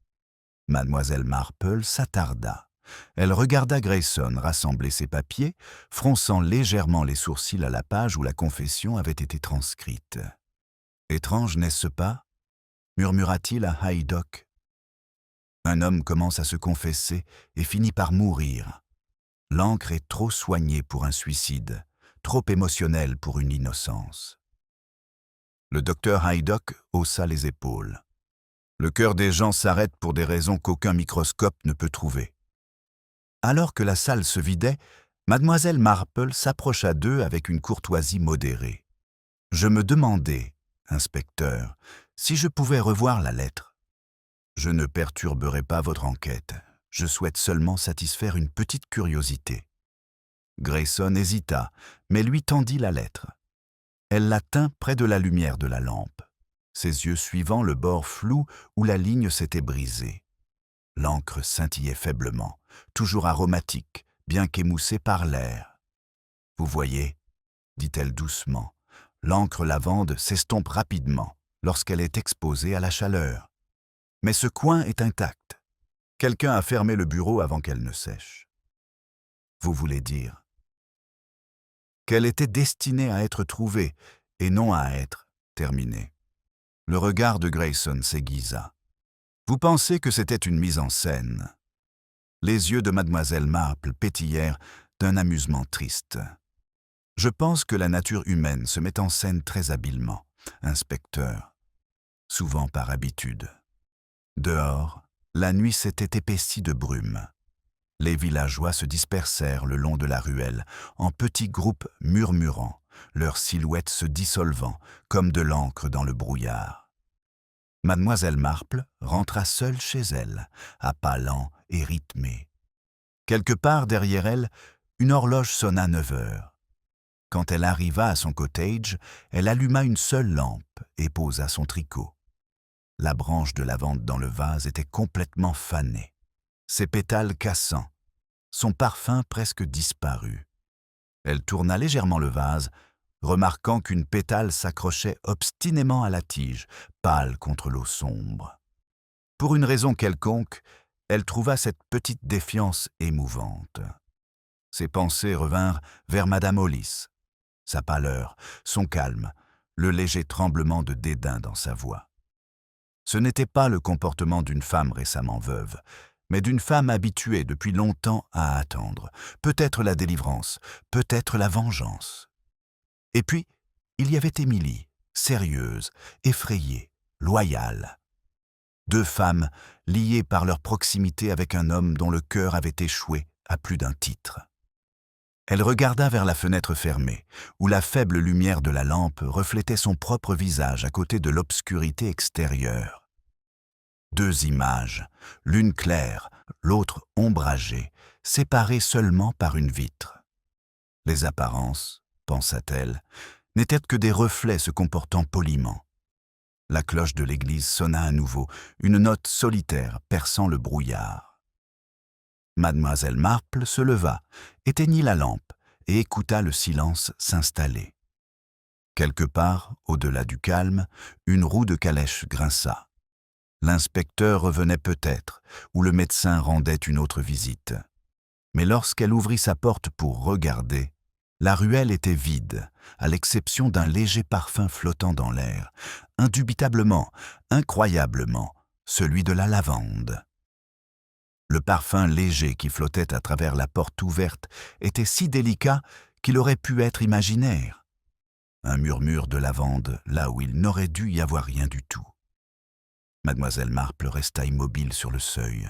Mademoiselle Marple s'attarda. Elle regarda Grayson rassembler ses papiers, fronçant légèrement les sourcils à la page où la confession avait été transcrite. « Étrange, n'est-ce pas ?» murmura-t-il à Haydock. « Un homme commence à se confesser et finit par mourir. L'encre est trop soignée pour un suicide, trop émotionnelle pour une innocence. » Le docteur Haydock haussa les épaules. Le cœur des gens s'arrête pour des raisons qu'aucun microscope ne peut trouver. Alors que la salle se vidait, mademoiselle Marple s'approcha d'eux avec une courtoisie modérée. « Je me demandais, inspecteur, si je pouvais revoir la lettre. Je ne perturberai pas votre enquête. Je souhaite seulement satisfaire une petite curiosité. » Grayson hésita, mais lui tendit la lettre. Elle la tint près de la lumière de la lampe, ses yeux suivant le bord flou où la ligne s'était brisée. L'encre scintillait faiblement, toujours aromatique, bien qu'émoussée par l'air. « Vous voyez, dit-elle doucement, l'encre lavande s'estompe rapidement lorsqu'elle est exposée à la chaleur. Mais ce coin est intact. Quelqu'un a fermé le bureau avant qu'elle ne sèche. Vous voulez dire qu'elle était destinée à être trouvée et non à être terminée. » Le regard de Grayson s'aiguisa. « Vous pensez que c'était une mise en scène ?» Les yeux de mademoiselle Marple pétillèrent d'un amusement triste. « Je pense que la nature humaine se met en scène très habilement, inspecteur, souvent par habitude. » Dehors, la nuit s'était épaissie de brume. Les villageois se dispersèrent le long de la ruelle, en petits groupes murmurant, leurs silhouettes se dissolvant comme de l'encre dans le brouillard. Mademoiselle Marple rentra seule chez elle, à pas lents et rythmés. Quelque part derrière elle, une horloge sonna 9 heures. Quand elle arriva à son cottage, elle alluma une seule lampe et posa son tricot. La branche de lavande dans le vase était complètement fanée, ses pétales cassants, son parfum presque disparu. Elle tourna légèrement le vase, remarquant qu'une pétale s'accrochait obstinément à la tige, pâle contre l'eau sombre. Pour une raison quelconque, elle trouva cette petite défiance émouvante. Ses pensées revinrent vers Madame Hollis, sa pâleur, son calme, le léger tremblement de dédain dans sa voix. Ce n'était pas le comportement d'une femme récemment veuve, mais d'une femme habituée depuis longtemps à attendre, peut-être la délivrance, peut-être la vengeance. Et puis, il y avait Émilie, sérieuse, effrayée, loyale. 2 femmes liées par leur proximité avec un homme dont le cœur avait échoué à plus d'un titre. Elle regarda vers la fenêtre fermée, où la faible lumière de la lampe reflétait son propre visage à côté de l'obscurité extérieure. 2 images, l'une claire, l'autre ombragée, séparées seulement par une vitre. Les apparences, pensa-t-elle, n'étaient que des reflets se comportant poliment. La cloche de l'église sonna à nouveau, une note solitaire perçant le brouillard. Mademoiselle Marple se leva, éteignit la lampe et écouta le silence s'installer. Quelque part, au-delà du calme, une roue de calèche grinça. L'inspecteur revenait peut-être, ou le médecin rendait une autre visite. Mais lorsqu'elle ouvrit sa porte pour regarder, la ruelle était vide, à l'exception d'un léger parfum flottant dans l'air, indubitablement, incroyablement, celui de la lavande. Le parfum léger qui flottait à travers la porte ouverte était si délicat qu'il aurait pu être imaginaire. un murmure de lavande là où il n'aurait dû y avoir rien du tout. Mademoiselle Marple resta immobile sur le seuil,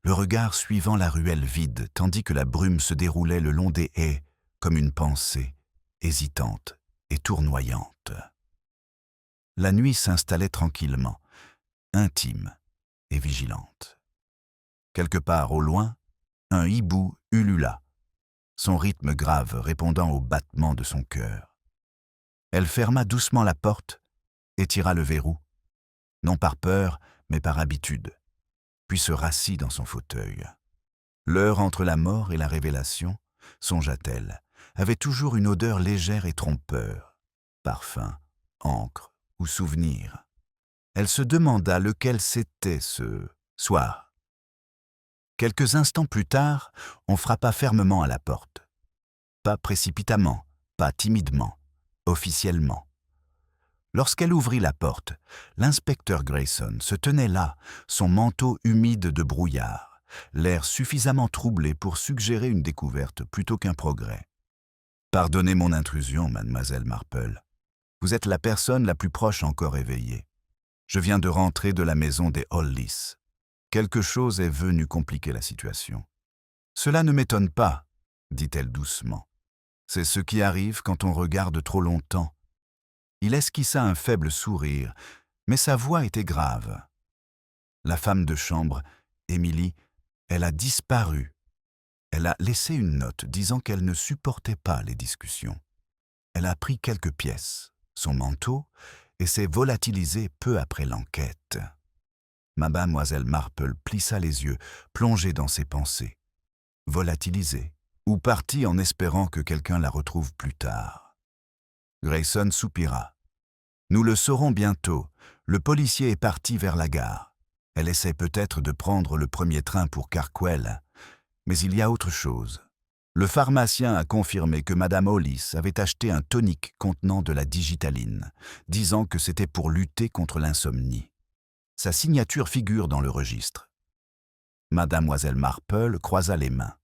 le regard suivant la ruelle vide, tandis que la brume se déroulait le long des haies comme une pensée, hésitante et tournoyante. La nuit s'installait tranquillement, intime et vigilante. Quelque part au loin, un hibou ulula, son rythme grave répondant au battement de son cœur. Elle ferma doucement la porte et tira le verrou, non par peur, mais par habitude, puis se rassit dans son fauteuil. L'heure entre la mort et la révélation, songea-t-elle, avait toujours une odeur légère et trompeur, parfum, encre ou souvenir. Elle se demanda lequel c'était ce soir. Quelques instants plus tard, on frappa fermement à la porte. Pas précipitamment, pas timidement, officiellement. Lorsqu'elle ouvrit la porte, l'inspecteur Grayson se tenait là, son manteau humide de brouillard, l'air suffisamment troublé pour suggérer une découverte plutôt qu'un progrès. « Pardonnez mon intrusion, mademoiselle Marple. Vous êtes la personne la plus proche encore éveillée. Je viens de rentrer de la maison des Hollis. Quelque chose est venu compliquer la situation. »« Cela ne m'étonne pas, » dit-elle doucement. « C'est ce qui arrive quand on regarde trop longtemps. » Il esquissa un faible sourire, mais sa voix était grave. La femme de chambre, Émilie, elle a disparu. Elle a laissé une note disant qu'elle ne supportait pas les discussions. Elle a pris quelques pièces, son manteau, et s'est volatilisée peu après l'enquête. Mademoiselle Marple plissa les yeux, plongée dans ses pensées. Volatilisée, ou partie en espérant que quelqu'un la retrouve plus tard. Grayson soupira. « Nous le saurons bientôt. Le policier est parti vers la gare. Elle essaie peut-être de prendre le premier train pour Carquel. Mais il y a autre chose. Le pharmacien a confirmé que Madame Hollis avait acheté un tonique contenant de la digitaline, disant que c'était pour lutter contre l'insomnie. Sa signature figure dans le registre. » Mademoiselle Marple croisa les mains.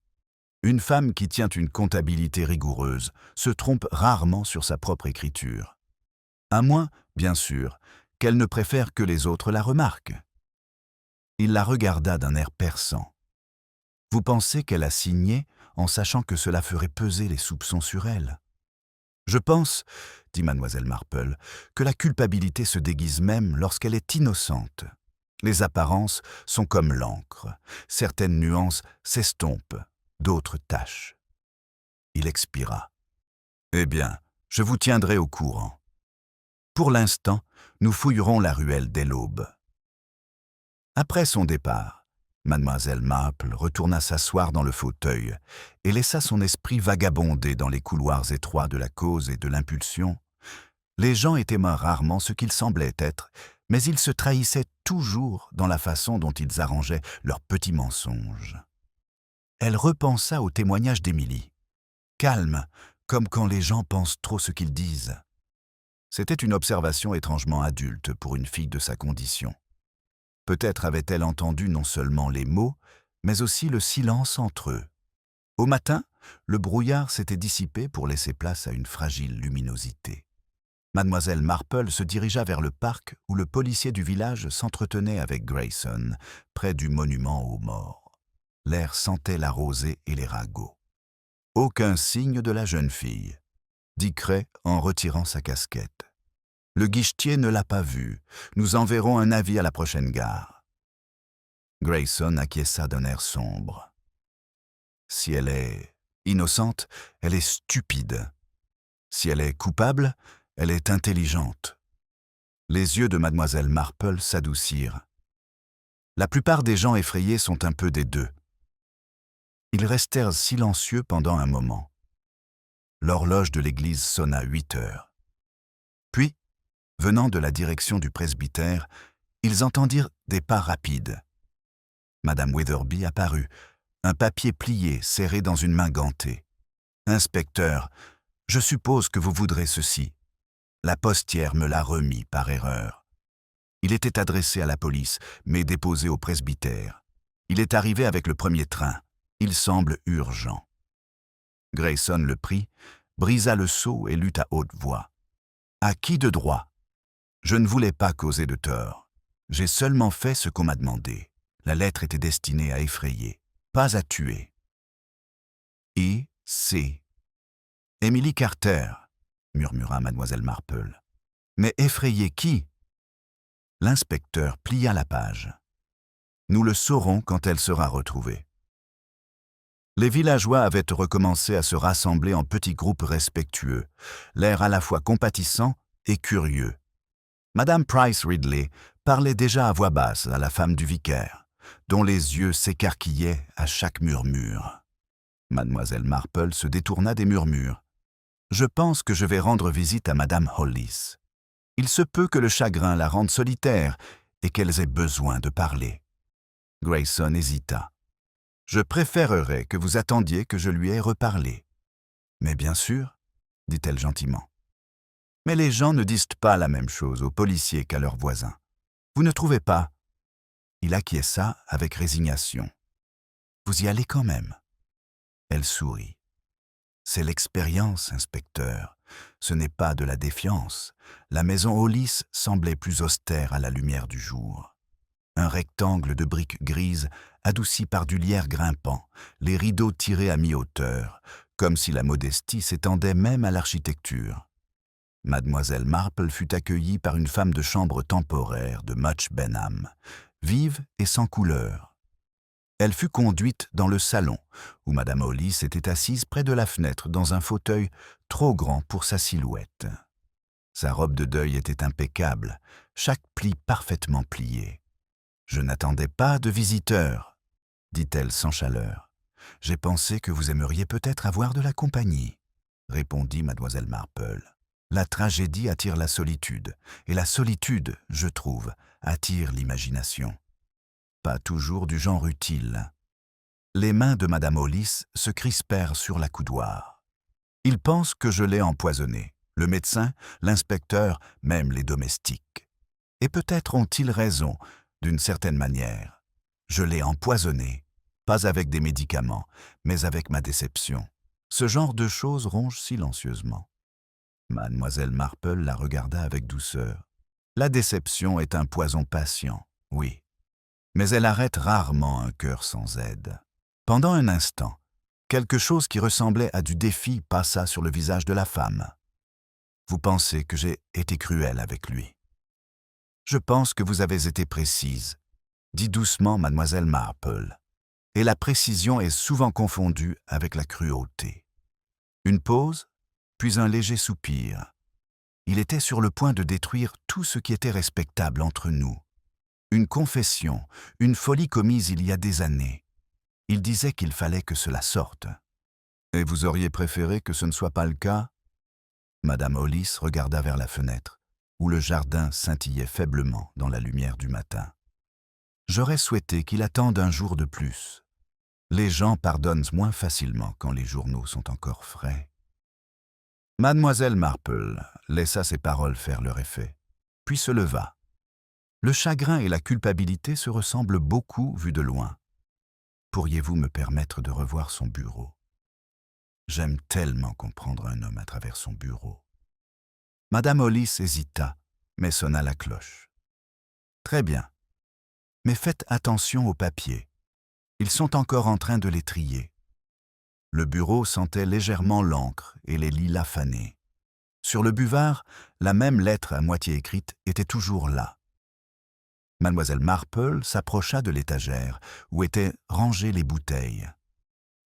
Une femme qui tient une comptabilité rigoureuse se trompe rarement sur sa propre écriture. À moins, bien sûr, qu'elle ne préfère que les autres la remarquent. Il la regarda d'un air perçant. « Vous pensez qu'elle a signé en sachant que cela ferait peser les soupçons sur elle ? » « Je pense, dit mademoiselle Marple, que la culpabilité se déguise même lorsqu'elle est innocente. Les apparences sont comme l'encre. Certaines nuances s'estompent, d'autres tâches. » Il expira. « Eh bien, je vous tiendrai au courant. Pour l'instant, nous fouillerons la ruelle dès l'aube. » Après son départ, mademoiselle Marple retourna s'asseoir dans le fauteuil et laissa son esprit vagabonder dans les couloirs étroits de la cause et de l'impulsion. Les gens étaient moins rarement ce qu'ils semblaient être, mais ils se trahissaient toujours dans la façon dont ils arrangeaient leurs petits mensonges. Elle repensa au témoignage d'Émilie. Calme, comme quand les gens pensent trop ce qu'ils disent. C'était une observation étrangement adulte pour une fille de sa condition. Peut-être avait-elle entendu non seulement les mots, mais aussi le silence entre eux. Au matin, le brouillard s'était dissipé pour laisser place à une fragile luminosité. Mademoiselle Marple se dirigea vers le parc où le policier du village s'entretenait avec Grayson, près du monument aux morts. L'air sentait la rosée et les ragots. « Aucun signe de la jeune fille », dit Cray en retirant sa casquette. « Le guichetier ne l'a pas vue. Nous enverrons un avis à la prochaine gare. » Grayson acquiesça d'un air sombre. « Si elle est innocente, elle est stupide. Si elle est coupable, elle est intelligente. » Les yeux de mademoiselle Marple s'adoucirent. La plupart des gens effrayés sont un peu des deux. Ils restèrent silencieux pendant un moment. L'horloge de l'église sonna 8 heures. Puis, venant de la direction du presbytère, ils entendirent des pas rapides. Madame Wetherby apparut, un papier plié serré dans une main gantée. « Inspecteur, je suppose que vous voudrez ceci. La postière me l'a remis par erreur. Il était adressé à la police, mais déposé au presbytère. Il est arrivé avec le premier train. Il semble urgent. » Grayson le prit, brisa le sceau et lut à haute voix. À qui de droit? Je ne voulais pas causer de tort. J'ai seulement fait ce qu'on m'a demandé. La lettre était destinée à effrayer, pas à tuer. I.C. Emily Carter, murmura mademoiselle Marple. Mais effrayer qui? L'inspecteur plia la page. Nous le saurons quand elle sera retrouvée. Les villageois avaient recommencé à se rassembler en petits groupes respectueux, l'air à la fois compatissant et curieux. Madame Price Ridley parlait déjà à voix basse à la femme du vicaire, dont les yeux s'écarquillaient à chaque murmure. Mademoiselle Marple se détourna des murmures. « Je pense que je vais rendre visite à Madame Hollis. Il se peut que le chagrin la rende solitaire et qu'elle ait besoin de parler. » Grayson hésita. « Je préférerais que vous attendiez que je lui aie reparlé. »« Mais bien sûr, » dit-elle gentiment. « Mais les gens ne disent pas la même chose aux policiers qu'à leurs voisins. Vous ne trouvez pas ?» Il acquiesça avec résignation. « Vous y allez quand même. » Elle sourit. « C'est l'expérience, inspecteur. Ce n'est pas de la défiance. La maison Hollis semblait plus austère à la lumière du jour. Un rectangle de briques grises, adouci par du lierre grimpant, les rideaux tirés à mi-hauteur, comme si la modestie s'étendait même à l'architecture. Mademoiselle Marple fut accueillie par une femme de chambre temporaire de Much Benham, vive et sans couleur. Elle fut conduite dans le salon, où Madame Hollis était assise près de la fenêtre dans un fauteuil trop grand pour sa silhouette. Sa robe de deuil était impeccable, chaque pli parfaitement plié. « Je n'attendais pas de visiteurs, » dit-elle sans chaleur. « J'ai pensé que vous aimeriez peut-être avoir de la compagnie, » répondit mademoiselle Marple. « La tragédie attire la solitude, et la solitude, je trouve, attire l'imagination. Pas toujours du genre utile. » Les mains de madame Hollis se crispèrent sur l'accoudoir. « Ils pensent que je l'ai empoisonné, le médecin, l'inspecteur, même les domestiques. Et peut-être ont-ils raison, d'une certaine manière. Je l'ai empoisonné, pas avec des médicaments, mais avec ma déception. Ce genre de choses ronge silencieusement. » Mademoiselle Marple la regarda avec douceur. « La déception est un poison patient, oui. Mais elle arrête rarement un cœur sans aide. » Pendant un instant, quelque chose qui ressemblait à du défi passa sur le visage de la femme. « Vous pensez que j'ai été cruelle avec lui. » « Je pense que vous avez été précise, » dit doucement mademoiselle Marple. « Et la précision est souvent confondue avec la cruauté. » Une pause, puis un léger soupir. Il était sur le point de détruire tout ce qui était respectable entre nous. Une confession, une folie commise il y a des années. Il disait qu'il fallait que cela sorte. « Et vous auriez préféré que ce ne soit pas le cas ?» Madame Hollis regarda vers la fenêtre, où le jardin scintillait faiblement dans la lumière du matin. « J'aurais souhaité qu'il attende un jour de plus. Les gens pardonnent moins facilement quand les journaux sont encore frais. » Mademoiselle Marple laissa ses paroles faire leur effet, puis se leva. Le chagrin et la culpabilité se ressemblent beaucoup vus de loin. Pourriez-vous me permettre de revoir son bureau? J'aime tellement comprendre un homme à travers son bureau. Madame Hollis hésita, mais sonna la cloche. « Très bien. Mais faites attention aux papiers. Ils sont encore en train de les trier. » Le bureau sentait légèrement l'encre et les lilas fanés. Sur le buvard, la même lettre à moitié écrite était toujours là. Mademoiselle Marple s'approcha de l'étagère où étaient rangées les bouteilles.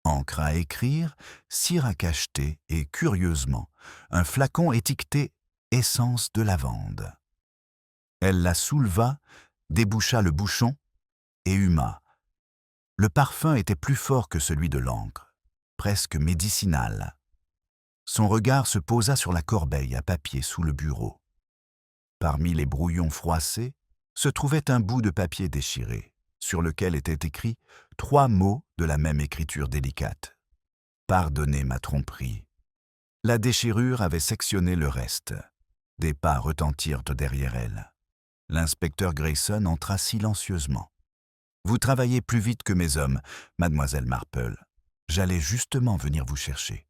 Encre à écrire, cire à cacheter et, curieusement, un flacon étiqueté « Essence de lavande ». Elle la souleva, déboucha le bouchon et huma. Le parfum était plus fort que celui de l'encre, presque médicinal. Son regard se posa sur la corbeille à papier sous le bureau. Parmi les brouillons froissés se trouvait un bout de papier déchiré, sur lequel étaient écrits 3 mots de la même écriture délicate. « Pardonnez ma tromperie. » La déchirure avait sectionné le reste. Des pas retentirent derrière elle. L'inspecteur Grayson entra silencieusement. « Vous travaillez plus vite que mes hommes, mademoiselle Marple. J'allais justement venir vous chercher. »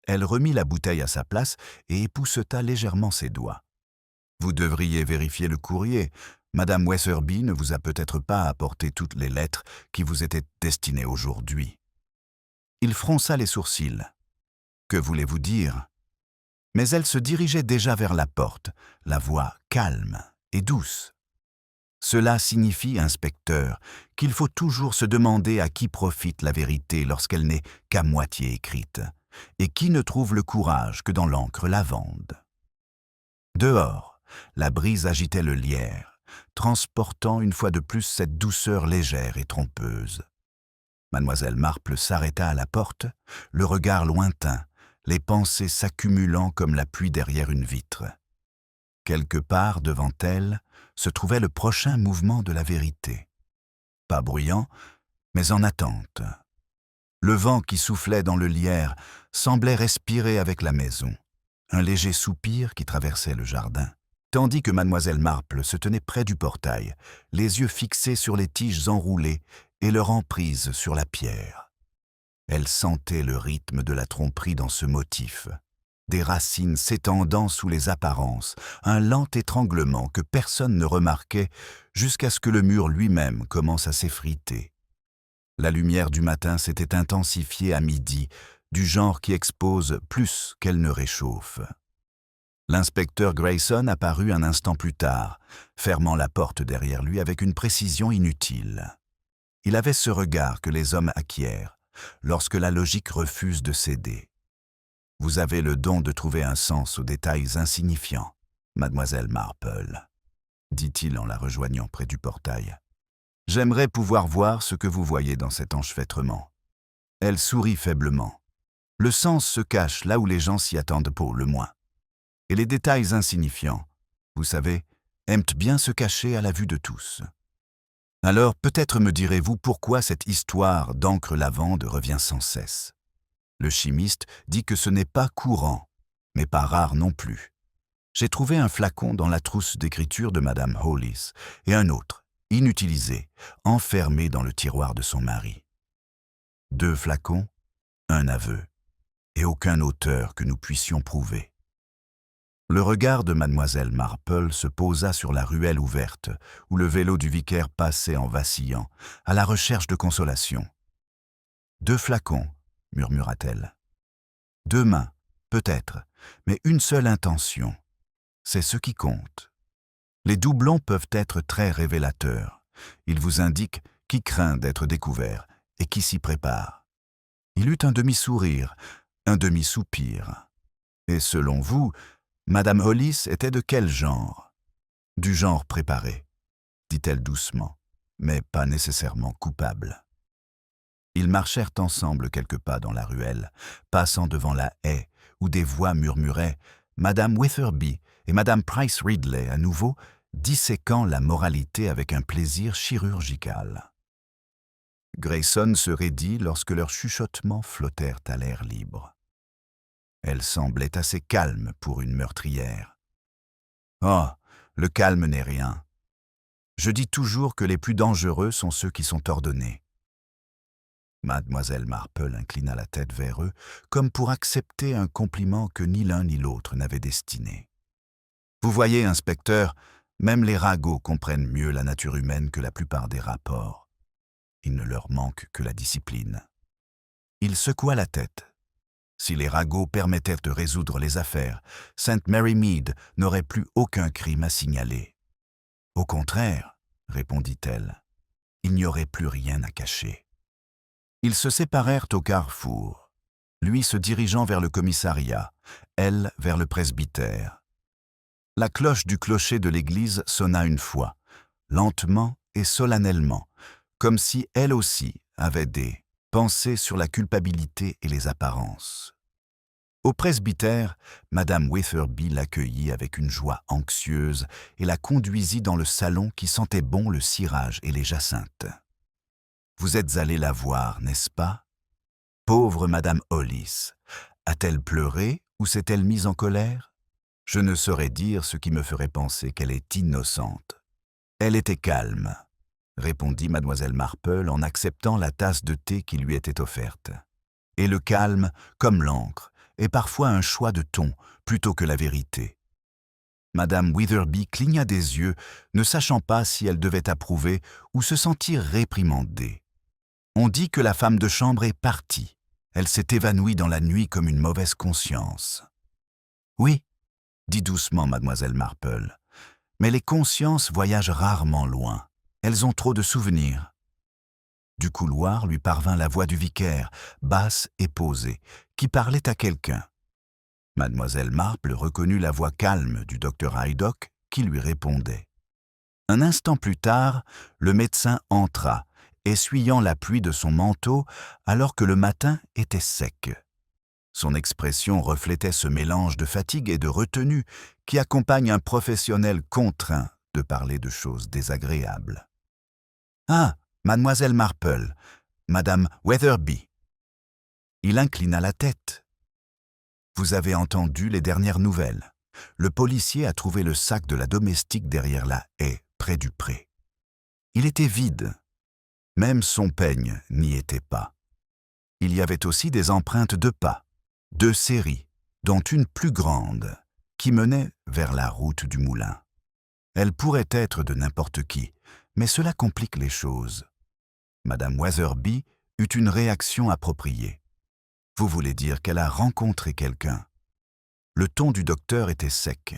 Elle remit la bouteille à sa place et épousseta légèrement ses doigts. « Vous devriez vérifier le courrier. Madame Weatherby ne vous a peut-être pas apporté toutes les lettres qui vous étaient destinées aujourd'hui. » Il fronça les sourcils. « Que voulez-vous dire ?» Mais elle se dirigeait déjà vers la porte, la voix calme et douce. « Cela signifie, inspecteur, qu'il faut toujours se demander à qui profite la vérité lorsqu'elle n'est qu'à moitié écrite, et qui ne trouve le courage que dans l'encre lavande. » Dehors, la brise agitait le lierre, transportant une fois de plus cette douceur légère et trompeuse. Mademoiselle Marple s'arrêta à la porte, le regard lointain, les pensées s'accumulant comme la pluie derrière une vitre. Quelque part devant elle se trouvait le prochain mouvement de la vérité. Pas bruyant, mais en attente. Le vent qui soufflait dans le lierre semblait respirer avec la maison, un léger soupir qui traversait le jardin, tandis que mademoiselle Marple se tenait près du portail, les yeux fixés sur les tiges enroulées et leur emprise sur la pierre. Elle sentait le rythme de la tromperie dans ce motif, des racines s'étendant sous les apparences, un lent étranglement que personne ne remarquait jusqu'à ce que le mur lui-même commence à s'effriter. La lumière du matin s'était intensifiée à midi, du genre qui expose plus qu'elle ne réchauffe. L'inspecteur Grayson apparut un instant plus tard, fermant la porte derrière lui avec une précision inutile. Il avait ce regard que les hommes acquièrent lorsque la logique refuse de céder. « Vous avez le don de trouver un sens aux détails insignifiants, mademoiselle Marple, » dit-il en la rejoignant près du portail. « J'aimerais pouvoir voir ce que vous voyez dans cet enchevêtrement. » Elle sourit faiblement. Le sens se cache là où les gens s'y attendent pour le moins. Et les détails insignifiants, vous savez, aiment bien se cacher à la vue de tous. Alors peut-être me direz-vous pourquoi cette histoire d'encre lavande revient sans cesse. Le chimiste dit que ce n'est pas courant, mais pas rare non plus. J'ai trouvé un flacon dans la trousse d'écriture de Madame Hollis et un autre, inutilisé, enfermé dans le tiroir de son mari. 2 flacons, un aveu, et aucun auteur que nous puissions prouver. Le regard de mademoiselle Marple se posa sur la ruelle ouverte, où le vélo du vicaire passait en vacillant, à la recherche de consolation. 2 flacons, murmura-t-elle. 2 mains, peut-être, mais une seule intention. C'est ce qui compte. Les doublons peuvent être très révélateurs. Ils vous indiquent qui craint d'être découvert et qui s'y prépare. Il eut un demi-sourire, un demi-soupir. Et selon vous, Madame Hollis était de quel genre? Du genre préparé, dit-elle doucement, mais pas nécessairement coupable. Ils marchèrent ensemble quelques pas dans la ruelle, passant devant la haie, où des voix murmuraient « Madame Weatherby » et Madame Price Ridley à nouveau, disséquant la moralité avec un plaisir chirurgical. Grayson se raidit lorsque leurs chuchotements flottèrent à l'air libre. Elle semblait assez calme pour une meurtrière. « Oh, le calme n'est rien. Je dis toujours que les plus dangereux sont ceux qui sont ordonnés. » Mademoiselle Marple inclina la tête vers eux, comme pour accepter un compliment que ni l'un ni l'autre n'avait destiné. « Vous voyez, inspecteur, même les ragots comprennent mieux la nature humaine que la plupart des rapports. Il ne leur manque que la discipline. » Il secoua la tête. Si les ragots permettaient de résoudre les affaires, St. Mary Mead n'aurait plus aucun crime à signaler. « Au contraire, » répondit-elle, « il n'y aurait plus rien à cacher. » Ils se séparèrent au carrefour, lui se dirigeant vers le commissariat, elle vers le presbytère. La cloche du clocher de l'église sonna une fois, lentement et solennellement, comme si elle aussi avait des pensées sur la culpabilité et les apparences. Au presbytère, Madame Weatherby l'accueillit avec une joie anxieuse et la conduisit dans le salon qui sentait bon le cirage et les jacinthes. « Vous êtes allé la voir, n'est-ce pas? Pauvre Madame Hollis, a-t-elle pleuré ou s'est-elle mise en colère? Je ne saurais dire ce qui me ferait penser qu'elle est innocente. » « Elle était calme, » répondit mademoiselle Marple en acceptant la tasse de thé qui lui était offerte. « Et le calme, comme l'encre, et parfois un choix de ton plutôt que la vérité. Madame Witherby cligna des yeux, ne sachant pas si elle devait approuver ou se sentir réprimandée. On dit que la femme de chambre est partie. Elle s'est évanouie dans la nuit comme une mauvaise conscience. Oui, dit doucement mademoiselle Marple, mais les consciences voyagent rarement loin. Elles ont trop de souvenirs. Du couloir lui parvint la voix du vicaire, basse et posée, qui parlait à quelqu'un. Mademoiselle Marple reconnut la voix calme du docteur Haydock qui lui répondait. Un instant plus tard, le médecin entra, essuyant la pluie de son manteau alors que le matin était sec. Son expression reflétait ce mélange de fatigue et de retenue qui accompagne un professionnel contraint de parler de choses désagréables. « Ah, mademoiselle Marple, madame Wetherby. » Il inclina la tête. « Vous avez entendu les dernières nouvelles. Le policier a trouvé le sac de la domestique derrière la haie, près du pré. Il était vide. Même son peigne n'y était pas. Il y avait aussi des empreintes de pas, 2 séries, dont une plus grande, qui menait vers la route du moulin. Elle pourrait être de n'importe qui, mais cela complique les choses. Madame Wetherby eut une réaction appropriée. Vous voulez dire qu'elle a rencontré quelqu'un. Le ton du docteur était sec.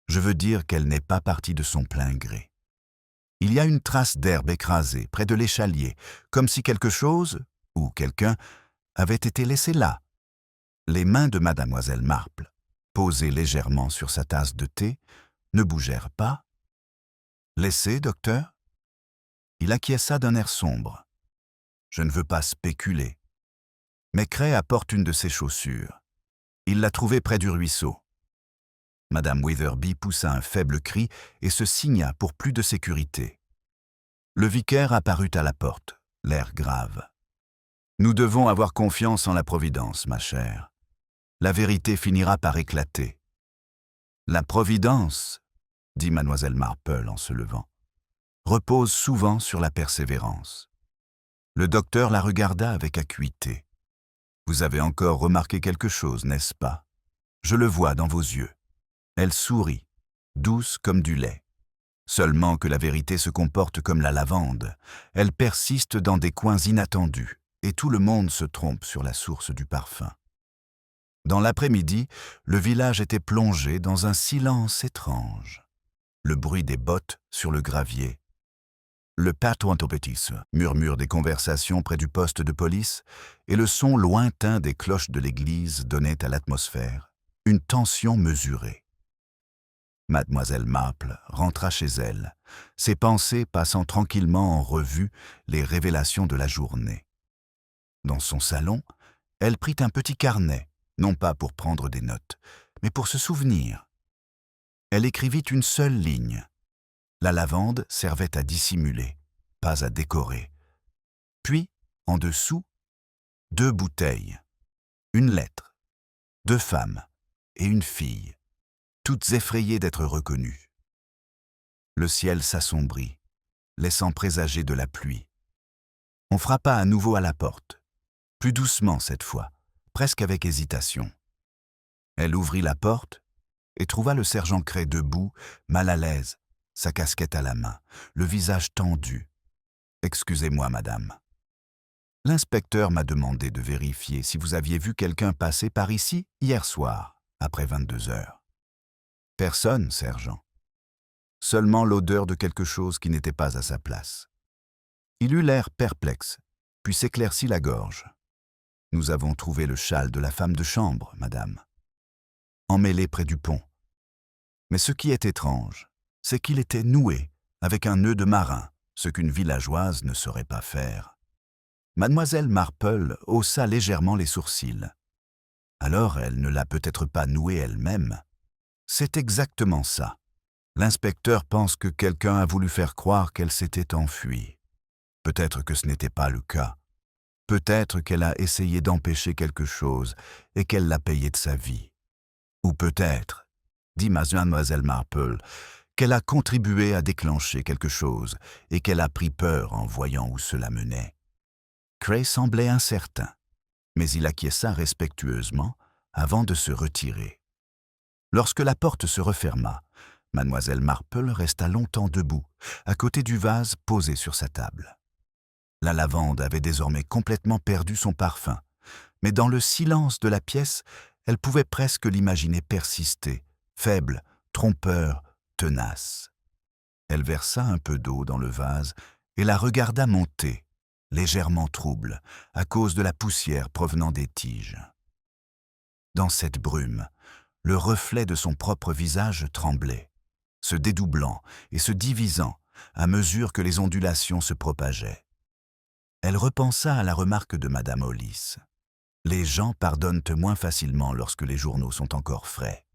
Je veux dire qu'elle n'est pas partie de son plein gré. Il y a une trace d'herbe écrasée près de l'échalier, comme si quelque chose, ou quelqu'un, avait été laissé là. Les mains de mademoiselle Marple, posées légèrement sur sa tasse de thé, ne bougèrent pas. « Laissé, docteur ?» Il acquiesça d'un air sombre. « Je ne veux pas spéculer. Mais Cray apporte une de ses chaussures. Il l'a trouvée près du ruisseau. » Madame Wetherby poussa un faible cri et se signa pour plus de sécurité. Le vicaire apparut à la porte, l'air grave. « Nous devons avoir confiance en la Providence, ma chère. La vérité finira par éclater. »« La Providence, » dit mademoiselle Marple en se levant, « repose souvent sur la persévérance. » Le docteur la regarda avec acuité. « Vous avez encore remarqué quelque chose, n'est-ce pas? Je le vois dans vos yeux. » Elle sourit, douce comme du lait. Seulement que la vérité se comporte comme la lavande. Elle persiste dans des coins inattendus, et tout le monde se trompe sur la source du parfum. Dans l'après-midi, le village était plongé dans un silence étrange. Le bruit des bottes sur le gravier. Le patois-au-petit, murmure des conversations près du poste de police, et le son lointain des cloches de l'église donnait à l'atmosphère une tension mesurée. Mademoiselle Marple rentra chez elle, ses pensées passant tranquillement en revue les révélations de la journée. Dans son salon, elle prit un petit carnet, non pas pour prendre des notes, mais pour se souvenir. Elle écrivit une seule ligne. La lavande servait à dissimuler, pas à décorer. Puis, en dessous, 2 bouteilles, une lettre, 2 femmes et une fille, toutes effrayées d'être reconnues. Le ciel s'assombrit, laissant présager de la pluie. On frappa à nouveau à la porte, plus doucement cette fois, presque avec hésitation. Elle ouvrit la porte et trouva le sergent Cray debout, mal à l'aise, sa casquette à la main, le visage tendu. « Excusez-moi, madame. L'inspecteur m'a demandé de vérifier si vous aviez vu quelqu'un passer par ici hier soir, après 22 heures. » Personne, sergent. Seulement l'odeur de quelque chose qui n'était pas à sa place. Il eut l'air perplexe, puis s'éclaircit la gorge. Nous avons trouvé le châle de la femme de chambre, madame, emmêlé près du pont. Mais ce qui est étrange, c'est qu'il était noué avec un nœud de marin, ce qu'une villageoise ne saurait pas faire. Mademoiselle Marple haussa légèrement les sourcils. Alors elle ne l'a peut-être pas noué elle-même. C'est exactement ça. L'inspecteur pense que quelqu'un a voulu faire croire qu'elle s'était enfuie. Peut-être que ce n'était pas le cas. Peut-être qu'elle a essayé d'empêcher quelque chose et qu'elle l'a payé de sa vie. Ou peut-être, dit mademoiselle Marple, qu'elle a contribué à déclencher quelque chose et qu'elle a pris peur en voyant où cela menait. Cray semblait incertain, mais il acquiesça respectueusement, avant de se retirer. Lorsque la porte se referma, Mademoiselle Marple resta longtemps debout, à côté du vase posé sur sa table. La lavande avait désormais complètement perdu son parfum, mais dans le silence de la pièce, elle pouvait presque l'imaginer persister, faible, trompeur, tenace. Elle versa un peu d'eau dans le vase et la regarda monter, légèrement trouble, à cause de la poussière provenant des tiges. Dans cette brume, le reflet de son propre visage tremblait, se dédoublant et se divisant à mesure que les ondulations se propageaient. Elle repensa à la remarque de Madame Hollis. Les gens pardonnent moins facilement lorsque les journaux sont encore frais.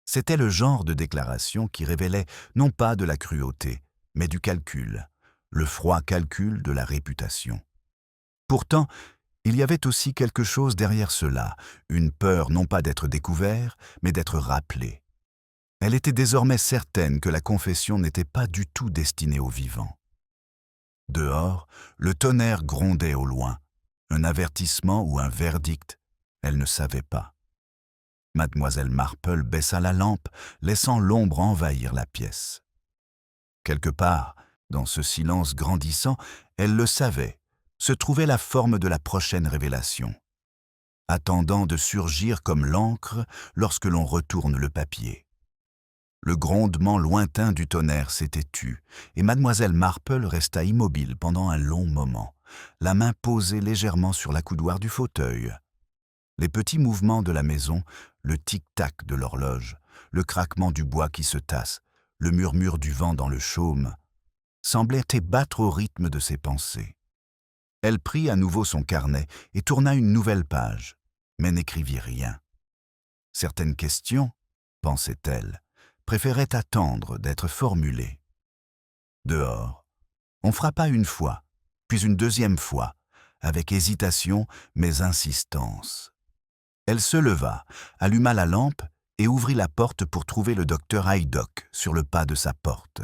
C'était le genre de déclaration qui révélait non pas de la cruauté, mais du calcul, le froid calcul de la réputation. Pourtant, il y avait aussi quelque chose derrière cela, une peur non pas d'être découvert, mais d'être rappelé. Elle était désormais certaine que la confession n'était pas du tout destinée aux vivants. Dehors, le tonnerre grondait au loin. Un avertissement ou un verdict, elle ne savait pas. Mademoiselle Marple baissa la lampe, laissant l'ombre envahir la pièce. Quelque part, dans ce silence grandissant, elle le savait, se trouvait la forme de la prochaine révélation, attendant de surgir comme l'encre lorsque l'on retourne le papier. Le grondement lointain du tonnerre s'était tu, et Mademoiselle Marple resta immobile pendant un long moment, la main posée légèrement sur l'accoudoir du fauteuil. Les petits mouvements de la maison, le tic-tac de l'horloge, le craquement du bois qui se tasse, le murmure du vent dans le chaume, semblaient ébattre au rythme de ses pensées. Elle prit à nouveau son carnet et tourna une nouvelle page, mais n'écrivit rien. Certaines questions, pensait-elle, préféraient attendre d'être formulées. Dehors, on frappa une fois, puis une deuxième fois, avec hésitation mais insistance. Elle se leva, alluma la lampe et ouvrit la porte pour trouver le docteur Haydock sur le pas de sa porte.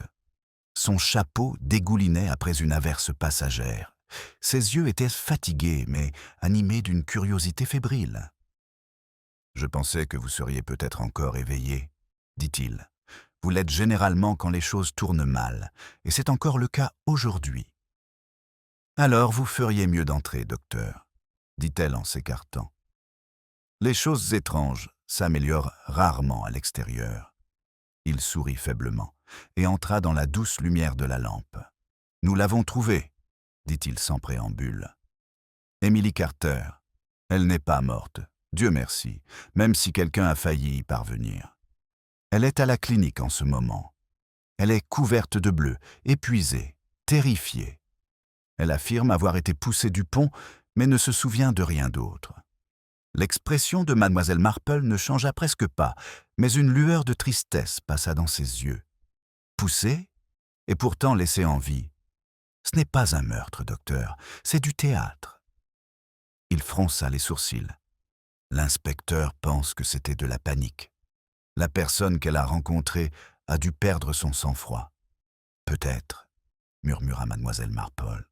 Son chapeau dégoulinait après une averse passagère. Ses yeux étaient fatigués mais animés d'une curiosité fébrile. « Je pensais que vous seriez peut-être encore éveillé, » dit-il. « Vous l'êtes généralement quand les choses tournent mal, et c'est encore le cas aujourd'hui. »« Alors vous feriez mieux d'entrer, docteur, » dit-elle en s'écartant. Les choses étranges s'améliorent rarement à l'extérieur. Il sourit faiblement et entra dans la douce lumière de la lampe. « Nous l'avons trouvée, » dit-il sans préambule. « Emily Carter. Elle n'est pas morte, Dieu merci, même si quelqu'un a failli y parvenir. Elle est à la clinique en ce moment. Elle est couverte de bleu, épuisée, terrifiée. Elle affirme avoir été poussée du pont, mais ne se souvient de rien d'autre. » L'expression de Mademoiselle Marple ne changea presque pas, mais une lueur de tristesse passa dans ses yeux. Poussée, et pourtant laissée en vie. Ce n'est pas un meurtre, docteur, c'est du théâtre. Il fronça les sourcils. L'inspecteur pense que c'était de la panique. La personne qu'elle a rencontrée a dû perdre son sang-froid. Peut-être, murmura Mademoiselle Marple.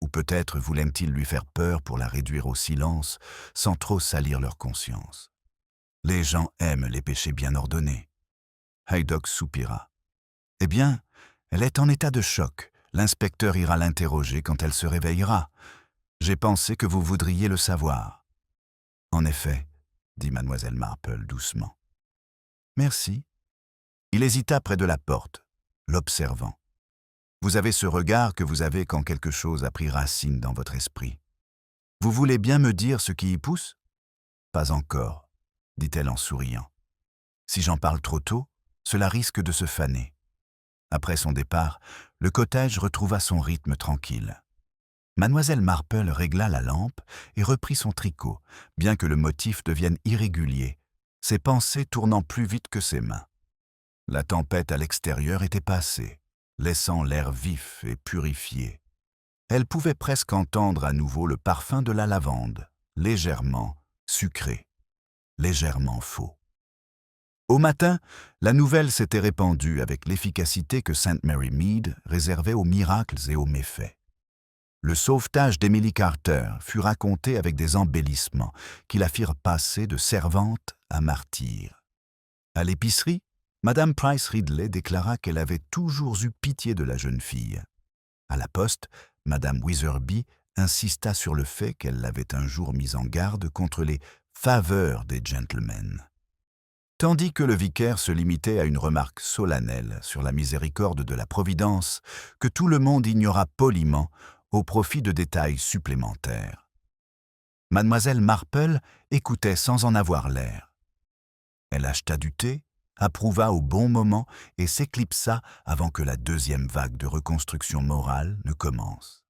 Ou peut-être voulaient-ils lui faire peur pour la réduire au silence, sans trop salir leur conscience. Les gens aiment les péchés bien ordonnés. Haydock soupira. Eh bien, elle est en état de choc. L'inspecteur ira l'interroger quand elle se réveillera. J'ai pensé que vous voudriez le savoir. En effet, dit Mademoiselle Marple doucement. Merci. Il hésita près de la porte, l'observant. Vous avez ce regard que vous avez quand quelque chose a pris racine dans votre esprit. Vous voulez bien me dire ce qui y pousse ? Pas encore, dit-elle en souriant. Si j'en parle trop tôt, cela risque de se faner. Après son départ, le cottage retrouva son rythme tranquille. Mademoiselle Marple régla la lampe et reprit son tricot, bien que le motif devienne irrégulier, ses pensées tournant plus vite que ses mains. La tempête à l'extérieur était passée, laissant l'air vif et purifié. Elle pouvait presque entendre à nouveau le parfum de la lavande, légèrement sucré, légèrement faux. Au matin, la nouvelle s'était répandue avec l'efficacité que St. Mary Mead réservait aux miracles et aux méfaits. Le sauvetage d'Emily Carter fut raconté avec des embellissements qui la firent passer de servante à martyre. À l'épicerie, Madame Price Ridley déclara qu'elle avait toujours eu pitié de la jeune fille. À la poste, Madame Witherby insista sur le fait qu'elle l'avait un jour mise en garde contre les faveurs des gentlemen. Tandis que le vicaire se limitait à une remarque solennelle sur la miséricorde de la Providence que tout le monde ignora poliment au profit de détails supplémentaires. Mademoiselle Marple écoutait sans en avoir l'air. Elle acheta du thé, approuva au bon moment et s'éclipsa avant que la deuxième vague de reconstruction morale ne commence.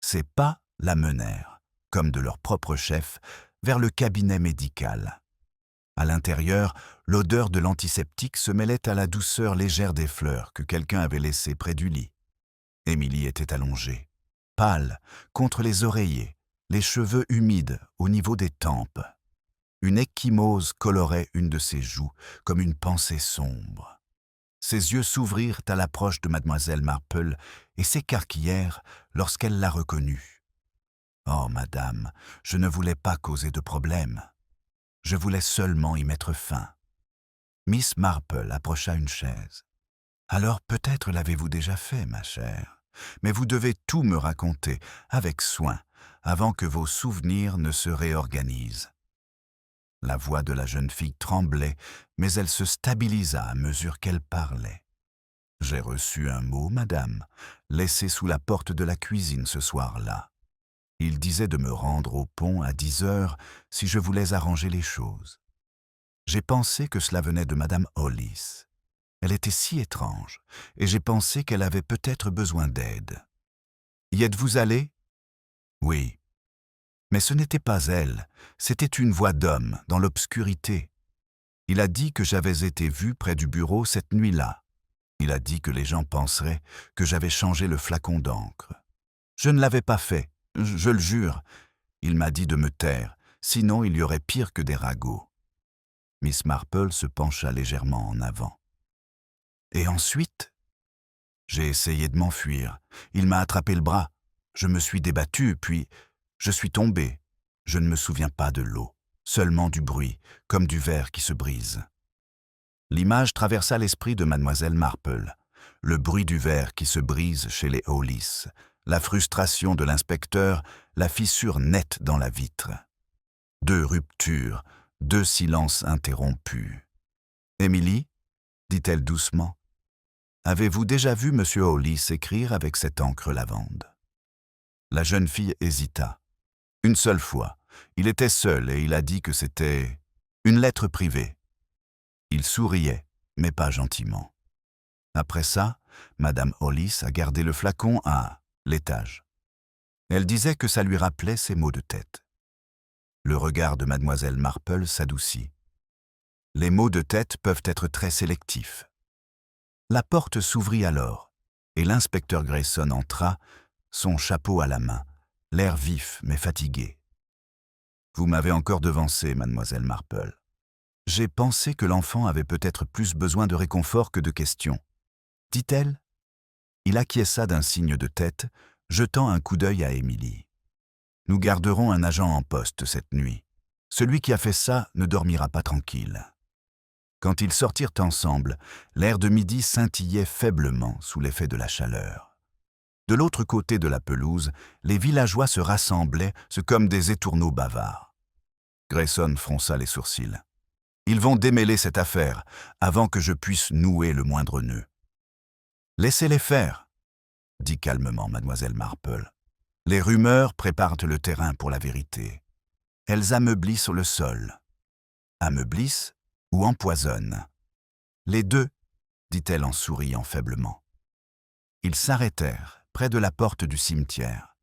Ses pas la menèrent, comme de leur propre chef, vers le cabinet médical. À l'intérieur, l'odeur de l'antiseptique se mêlait à la douceur légère des fleurs que quelqu'un avait laissées près du lit. Émilie était allongée, pâle, contre les oreillers, les cheveux humides au niveau des tempes. Une ecchymose colorait une de ses joues comme une pensée sombre. Ses yeux s'ouvrirent à l'approche de mademoiselle Marple et s'écarquillèrent lorsqu'elle la reconnut. « Oh, madame, je ne voulais pas causer de problème. Je voulais seulement y mettre fin. » Miss Marple approcha une chaise. « Alors peut-être l'avez-vous déjà fait, ma chère, mais vous devez tout me raconter, avec soin, avant que vos souvenirs ne se réorganisent. » La voix de la jeune fille tremblait, mais elle se stabilisa à mesure qu'elle parlait. « J'ai reçu un mot, madame, laissé sous la porte de la cuisine ce soir-là. Il disait de me rendre au pont à 10 heures si je voulais arranger les choses. J'ai pensé que cela venait de madame Hollis. Elle était si étrange, et j'ai pensé qu'elle avait peut-être besoin d'aide. Y êtes-vous allé? Oui. Mais ce n'était pas elle, c'était une voix d'homme, dans l'obscurité. Il a dit que j'avais été vu près du bureau cette nuit-là. Il a dit que les gens penseraient que j'avais changé le flacon d'encre. Je ne l'avais pas fait, je le jure. Il m'a dit de me taire, sinon il y aurait pire que des ragots. » Miss Marple se pencha légèrement en avant. « Et ensuite ? » J'ai essayé de m'enfuir. Il m'a attrapé le bras. Je me suis débattu, puis je suis tombé. Je ne me souviens pas de l'eau, seulement du bruit, comme du verre qui se brise. L'image traversa l'esprit de mademoiselle Marple. Le bruit du verre qui se brise chez les Hollis, la frustration de l'inspecteur, la fissure nette dans la vitre. 2 ruptures, 2 silences interrompus. « Émilie, dit-elle doucement, avez-vous déjà vu M. Hollis écrire avec cette encre lavande ?» La jeune fille hésita. Une seule fois. Il était seul et il a dit que c'était une lettre privée. Il souriait, mais pas gentiment. Après ça, madame Hollis a gardé le flacon à l'étage. Elle disait que ça lui rappelait ses maux de tête. Le regard de mademoiselle Marple s'adoucit. Les maux de tête peuvent être très sélectifs. La porte s'ouvrit alors, et l'inspecteur Grayson entra, son chapeau à la main, l'air vif mais fatigué. « Vous m'avez encore devancé, mademoiselle Marple. J'ai pensé que l'enfant avait peut-être plus besoin de réconfort que de questions. » dit-elle. Il acquiesça d'un signe de tête, jetant un coup d'œil à Émilie. « Nous garderons un agent en poste cette nuit. Celui qui a fait ça ne dormira pas tranquille. » Quand ils sortirent ensemble, l'air de midi scintillait faiblement sous l'effet de la chaleur. De l'autre côté de la pelouse, les villageois se rassemblaient, comme des étourneaux bavards. Grayson fronça les sourcils. « Ils vont démêler cette affaire, avant que je puisse nouer le moindre nœud. »« Laissez-les faire, » dit calmement mademoiselle Marple. « Les rumeurs préparent le terrain pour la vérité. Elles ameublissent le sol. »« Ameublissent ou empoisonnent ?»« Les deux, » dit-elle en souriant faiblement. Ils s'arrêtèrent près de la porte du cimetière.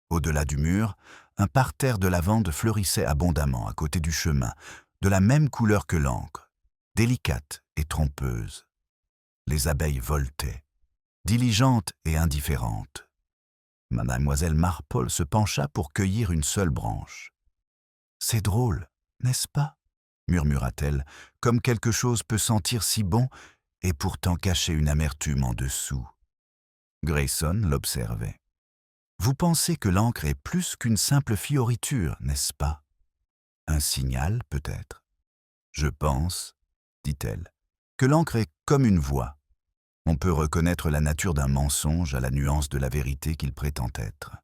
Au-delà du mur, un parterre de lavande fleurissait abondamment à côté du chemin, de la même couleur que l'encre, délicate et trompeuse. Les abeilles voletaient, diligentes et indifférentes. Mademoiselle Marple se pencha pour cueillir une seule branche. « C'est drôle, n'est-ce pas ?» murmura-t-elle, comme quelque chose peut sentir si bon et pourtant cacher une amertume en dessous. Grayson l'observait. Vous pensez que l'encre est plus qu'une simple fioriture, n'est-ce pas? Un signal, peut-être? Je pense, dit-elle, que l'encre est comme une voix. On peut reconnaître la nature d'un mensonge à la nuance de la vérité qu'il prétend être.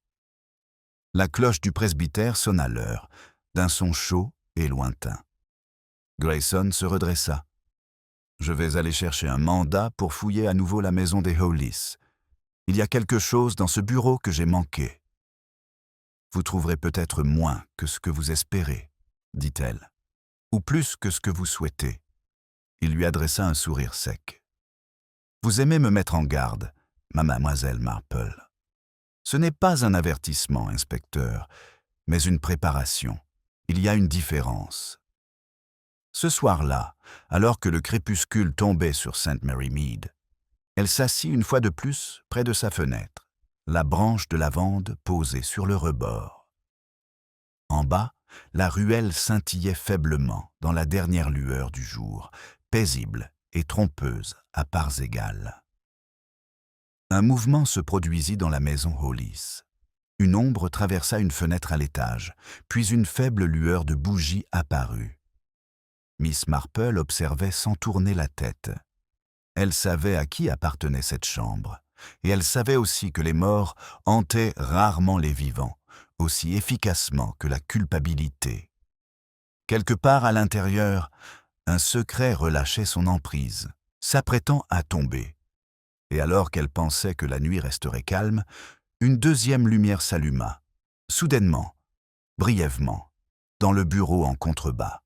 La cloche du presbytère sonna l'heure, d'un son chaud et lointain. Grayson se redressa. « Je vais aller chercher un mandat pour fouiller à nouveau la maison des Hollis. Il y a quelque chose dans ce bureau que j'ai manqué. » « Vous trouverez peut-être moins que ce que vous espérez, » dit-elle, « ou plus que ce que vous souhaitez. » Il lui adressa un sourire sec. « Vous aimez me mettre en garde, ma mademoiselle Marple. Ce n'est pas un avertissement, inspecteur, mais une préparation. Il y a une différence. » Ce soir-là, alors que le crépuscule tombait sur St. Mary Mead, elle s'assit une fois de plus près de sa fenêtre, la branche de lavande posée sur le rebord. En bas, la ruelle scintillait faiblement dans la dernière lueur du jour, paisible et trompeuse à parts égales. Un mouvement se produisit dans la maison Hollis. Une ombre traversa une fenêtre à l'étage, puis une faible lueur de bougie apparut. Miss Marple observait sans tourner la tête. Elle savait à qui appartenait cette chambre, et elle savait aussi que les morts hantaient rarement les vivants, aussi efficacement que la culpabilité. Quelque part à l'intérieur, un secret relâchait son emprise, s'apprêtant à tomber. Et alors qu'elle pensait que la nuit resterait calme, une deuxième lumière s'alluma, soudainement, brièvement, dans le bureau en contrebas.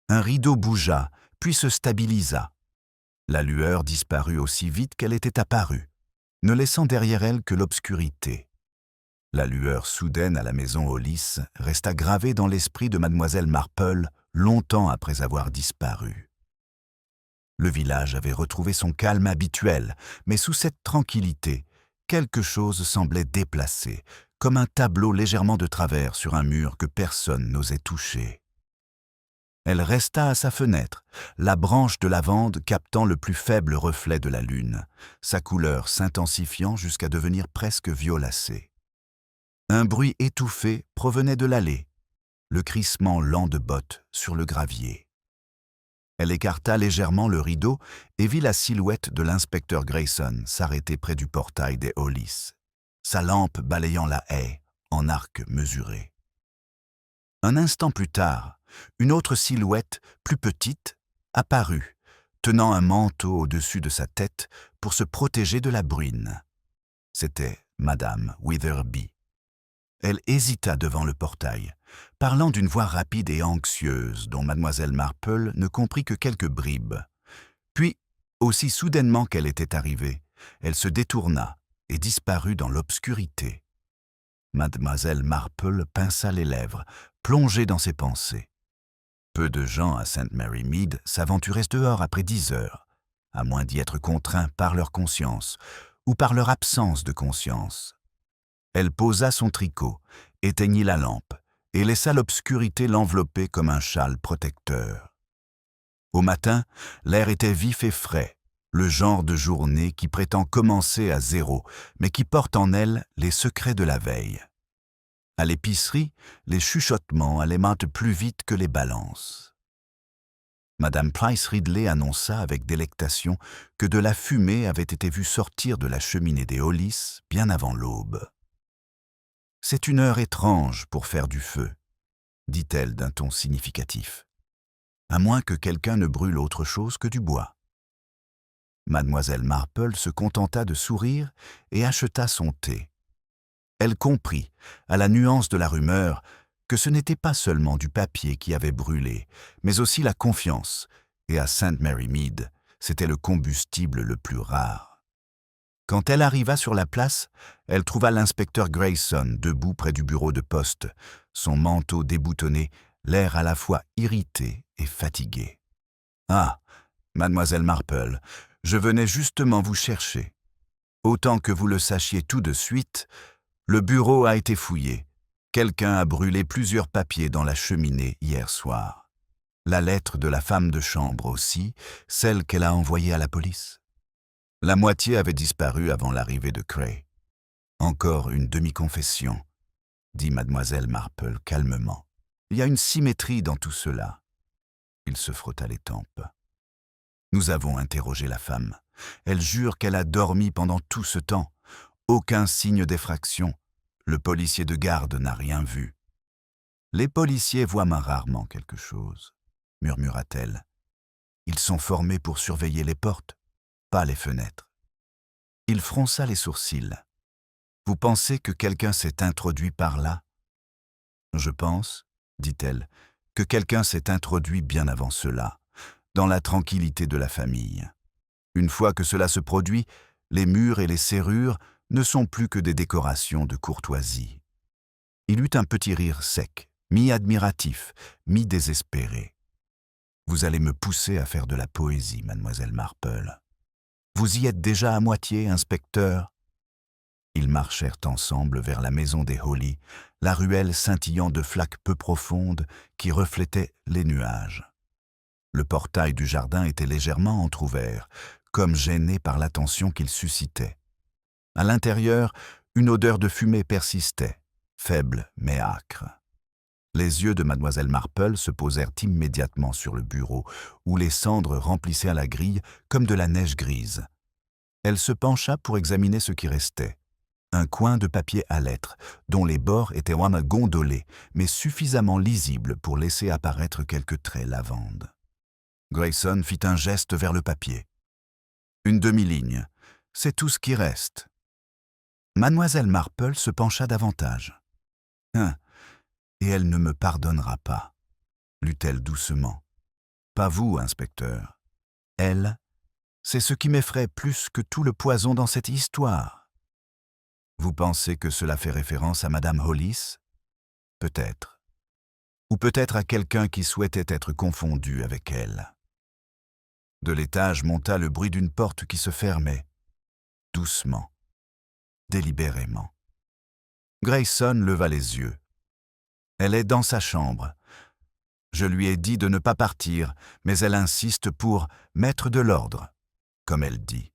Un rideau bougea, puis se stabilisa. La lueur disparut aussi vite qu'elle était apparue, ne laissant derrière elle que l'obscurité. La lueur soudaine à la maison Hollis resta gravée dans l'esprit de mademoiselle Marple longtemps après avoir disparu. Le village avait retrouvé son calme habituel, mais sous cette tranquillité, quelque chose semblait déplacé, comme un tableau légèrement de travers sur un mur que personne n'osait toucher. Elle resta à sa fenêtre, la branche de lavande captant le plus faible reflet de la lune, sa couleur s'intensifiant jusqu'à devenir presque violacée. Un bruit étouffé provenait de l'allée, le crissement lent de bottes sur le gravier. Elle écarta légèrement le rideau et vit la silhouette de l'inspecteur Grayson s'arrêter près du portail des Hollis, sa lampe balayant la haie en arc mesuré. Un instant plus tard, une autre silhouette, plus petite, apparut, tenant un manteau au-dessus de sa tête pour se protéger de la bruine. C'était Madame Witherby. Elle hésita devant le portail, parlant d'une voix rapide et anxieuse dont mademoiselle Marple ne comprit que quelques bribes. Puis, aussi soudainement qu'elle était arrivée, elle se détourna et disparut dans l'obscurité. Mademoiselle Marple pinça les lèvres, plongée dans ses pensées. Peu de gens à St. Mary Mead s'aventuraient dehors après 10 heures, à moins d'y être contraints par leur conscience ou par leur absence de conscience. Elle posa son tricot, éteignit la lampe et laissa l'obscurité l'envelopper comme un châle protecteur. Au matin, l'air était vif et frais, le genre de journée qui prétend commencer à zéro, mais qui porte en elle les secrets de la veille. À l'épicerie, les chuchotements allaient maintes plus vite que les balances. Madame Price Ridley annonça avec délectation que de la fumée avait été vue sortir de la cheminée des Hollis bien avant l'aube. « C'est une heure étrange pour faire du feu, » dit-elle d'un ton significatif, « à moins que quelqu'un ne brûle autre chose que du bois. » Mademoiselle Marple se contenta de sourire et acheta son thé. Elle comprit, à la nuance de la rumeur, que ce n'était pas seulement du papier qui avait brûlé, mais aussi la confiance, et à St. Mary Mead, c'était le combustible le plus rare. Quand elle arriva sur la place, elle trouva l'inspecteur Grayson debout près du bureau de poste, son manteau déboutonné, l'air à la fois irrité et fatigué. « Ah, mademoiselle Marple, je venais justement vous chercher. Autant que vous le sachiez tout de suite, le bureau a été fouillé. Quelqu'un a brûlé plusieurs papiers dans la cheminée hier soir. La lettre de la femme de chambre aussi, celle qu'elle a envoyée à la police. La moitié avait disparu avant l'arrivée de Cray. Encore une demi-confession, dit mademoiselle Marple calmement. Il y a une symétrie dans tout cela. Il se frotta les tempes. Nous avons interrogé la femme. Elle jure qu'elle a dormi pendant tout ce temps. Aucun signe d'effraction. Le policier de garde n'a rien vu. Les policiers voient rarement quelque chose, murmura-t-elle. Ils sont formés pour surveiller les portes, pas les fenêtres. Il fronça les sourcils. Vous pensez que quelqu'un s'est introduit par là? Je pense, dit-elle, que quelqu'un s'est introduit bien avant cela, dans la tranquillité de la famille. Une fois que cela se produit, les murs et les serrures ne sont plus que des décorations de courtoisie. Il eut un petit rire sec, mi-admiratif, mi-désespéré. Vous allez me pousser à faire de la poésie, mademoiselle Marple. Vous y êtes déjà à moitié, inspecteur? Ils marchèrent ensemble vers la maison des Hawley, la ruelle scintillant de flaques peu profondes qui reflétaient les nuages. Le portail du jardin était légèrement entr'ouvert, comme gêné par l'attention qu'il suscitait. À l'intérieur, une odeur de fumée persistait, faible mais âcre. Les yeux de mademoiselle Marple se posèrent immédiatement sur le bureau, où les cendres remplissaient la grille comme de la neige grise. Elle se pencha pour examiner ce qui restait. Un coin de papier à lettres, dont les bords étaient gondolés, mais suffisamment lisibles pour laisser apparaître quelques traits lavandes. Grayson fit un geste vers le papier. Une demi-ligne, c'est tout ce qui reste. Mademoiselle Marple se pencha davantage. Et elle ne me pardonnera pas, lut-elle doucement. Pas vous, inspecteur. Elle, c'est ce qui m'effraie plus que tout le poison dans cette histoire. Vous pensez que cela fait référence à Madame Hollis? Peut-être. Ou peut-être à quelqu'un qui souhaitait être confondu avec elle. De l'étage monta le bruit d'une porte qui se fermait, doucement, délibérément. Grayson leva les yeux. Elle est dans sa chambre. Je lui ai dit de ne pas partir, mais elle insiste pour mettre de l'ordre, comme elle dit.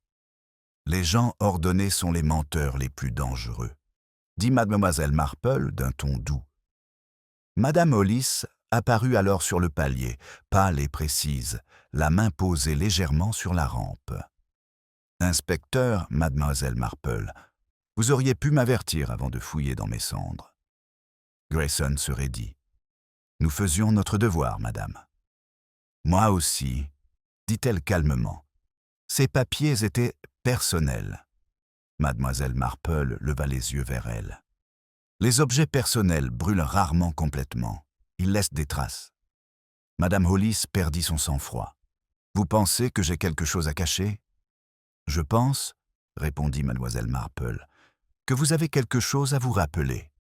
Les gens ordonnés sont les menteurs les plus dangereux, dit mademoiselle Marple d'un ton doux. Madame Hollis apparut alors sur le palier, pâle et précise, la main posée légèrement sur la rampe. Inspecteur, mademoiselle Marple, vous auriez pu m'avertir avant de fouiller dans mes cendres. Grayson se raidit. Nous faisions notre devoir, madame. Moi aussi, dit-elle calmement. Ces papiers étaient personnels. Mademoiselle Marple leva les yeux vers elle. Les objets personnels brûlent rarement complètement. Ils laissent des traces. Madame Hollis perdit son sang-froid. Vous pensez que j'ai quelque chose à cacher? Je pense, répondit mademoiselle Marple, que vous avez quelque chose à vous rappeler.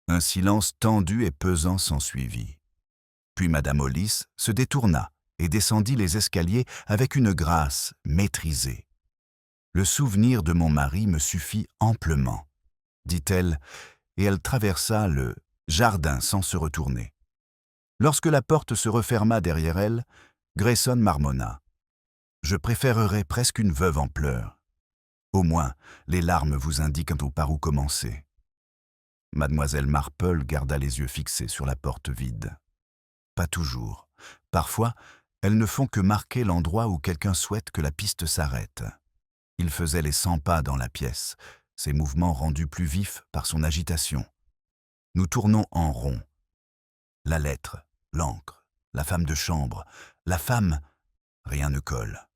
Un silence tendu et pesant s'ensuivit. Puis madame Hollis se détourna et descendit les escaliers avec une grâce maîtrisée. Le souvenir de mon mari me suffit amplement, dit-elle, et elle traversa le jardin sans se retourner. Lorsque la porte se referma derrière elle, Grayson marmonna. Je préférerais presque une veuve en pleurs. Au moins, les larmes vous indiquent par où commencer. Mademoiselle Marple garda les yeux fixés sur la porte vide. Pas toujours. Parfois, elles ne font que marquer l'endroit où quelqu'un souhaite que la piste s'arrête. Il faisait les 100 pas dans la pièce, ses mouvements rendus plus vifs par son agitation. Nous tournons en rond. La lettre, l'encre, la femme de chambre, la femme, rien ne colle.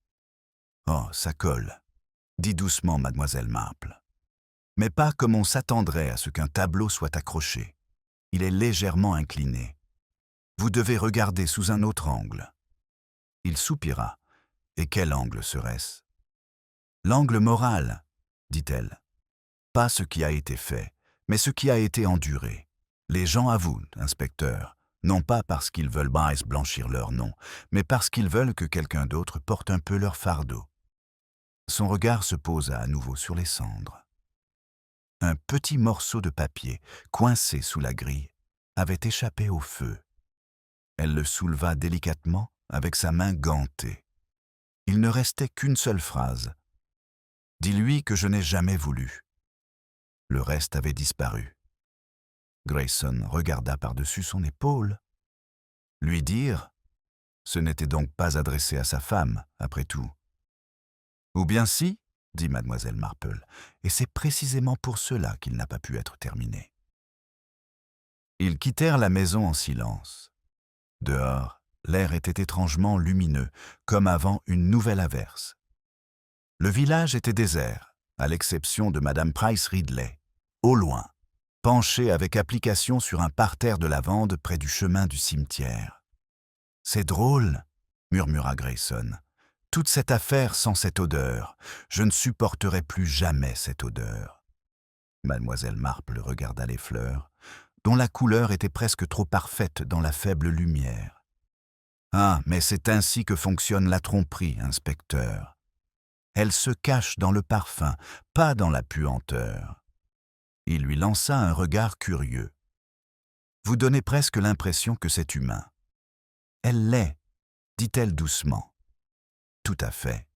Oh, ça colle, dit doucement mademoiselle Marple. Mais pas comme on s'attendrait à ce qu'un tableau soit accroché. Il est légèrement incliné. Vous devez regarder sous un autre angle. Il soupira. Et quel angle serait-ce? L'angle moral, dit-elle. Pas ce qui a été fait, mais ce qui a été enduré. Les gens avouent, inspecteur, non pas parce qu'ils veulent blanchir leur nom, mais parce qu'ils veulent que quelqu'un d'autre porte un peu leur fardeau. Son regard se posa à nouveau sur les cendres. Un petit morceau de papier, coincé sous la grille, avait échappé au feu. Elle le souleva délicatement avec sa main gantée. Il ne restait qu'une seule phrase. « Dis-lui que je n'ai jamais voulu. » Le reste avait disparu. Grayson regarda par-dessus son épaule. Lui dire, ce n'était donc pas adressé à sa femme, après tout. Ou bien si, dit mademoiselle Marple, et c'est précisément pour cela qu'il n'a pas pu être terminé. Ils quittèrent la maison en silence. Dehors, l'air était étrangement lumineux, comme avant une nouvelle averse. Le village était désert, à l'exception de madame Price Ridley, au loin, penchée avec application sur un parterre de lavande près du chemin du cimetière. « C'est drôle, » murmura Grayson. « Toute cette affaire sans cette odeur. Je ne supporterai plus jamais cette odeur. » Mademoiselle Marple regarda les fleurs, dont la couleur était presque trop parfaite dans la faible lumière. « Ah, mais c'est ainsi que fonctionne la tromperie, inspecteur. Elle se cache dans le parfum, pas dans la puanteur. » Il lui lança un regard curieux. « Vous donnez presque l'impression que c'est humain. »« Elle l'est, » dit-elle doucement. « Tout à fait. »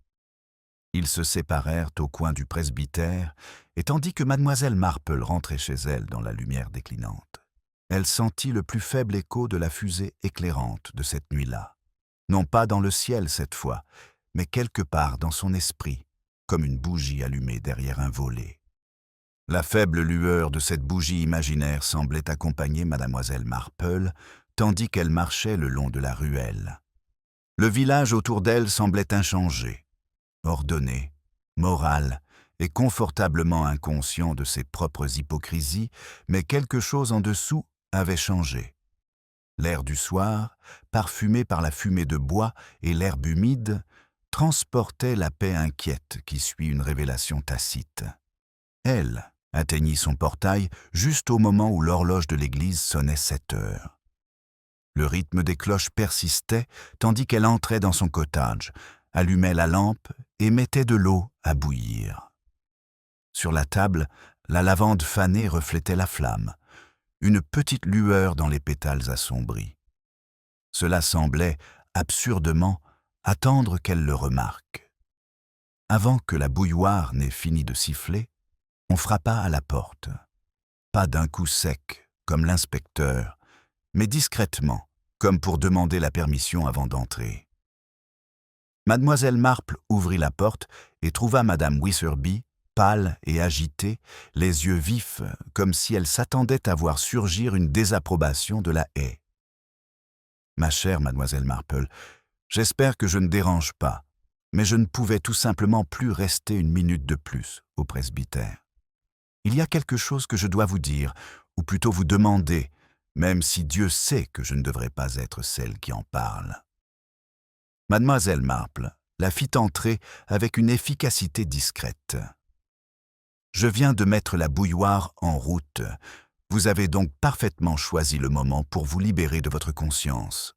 Ils se séparèrent au coin du presbytère, et tandis que mademoiselle Marple rentrait chez elle dans la lumière déclinante, elle sentit le plus faible écho de la fusée éclairante de cette nuit-là. Non pas dans le ciel cette fois, mais quelque part dans son esprit, comme une bougie allumée derrière un volet. La faible lueur de cette bougie imaginaire semblait accompagner mademoiselle Marple, tandis qu'elle marchait le long de la ruelle. Le village autour d'elle semblait inchangé, ordonné, moral et confortablement inconscient de ses propres hypocrisies, mais quelque chose en dessous avait changé. L'air du soir, parfumé par la fumée de bois et l'herbe humide, transportait la paix inquiète qui suit une révélation tacite. Elle atteignit son portail juste au moment où l'horloge de l'église sonnait 7 heures. Le rythme des cloches persistait tandis qu'elle entrait dans son cottage, allumait la lampe et mettait de l'eau à bouillir. Sur la table, la lavande fanée reflétait la flamme, une petite lueur dans les pétales assombris. Cela semblait, absurdement, attendre qu'elle le remarque. Avant que la bouilloire n'ait fini de siffler, on frappa à la porte. Pas d'un coup sec, comme l'inspecteur, mais discrètement, comme pour demander la permission avant d'entrer. Mademoiselle Marple ouvrit la porte et trouva madame Witherby, pâle et agitée, les yeux vifs, comme si elle s'attendait à voir surgir une désapprobation de la haie. « Ma chère mademoiselle Marple, j'espère que je ne dérange pas, mais je ne pouvais tout simplement plus rester une minute de plus au presbytère. Il y a quelque chose que je dois vous dire, ou plutôt vous demander, même si Dieu sait que je ne devrais pas être celle qui en parle. » Mademoiselle Marple la fit entrer avec une efficacité discrète. « Je viens de mettre la bouilloire en route. Vous avez donc parfaitement choisi le moment pour vous libérer de votre conscience. »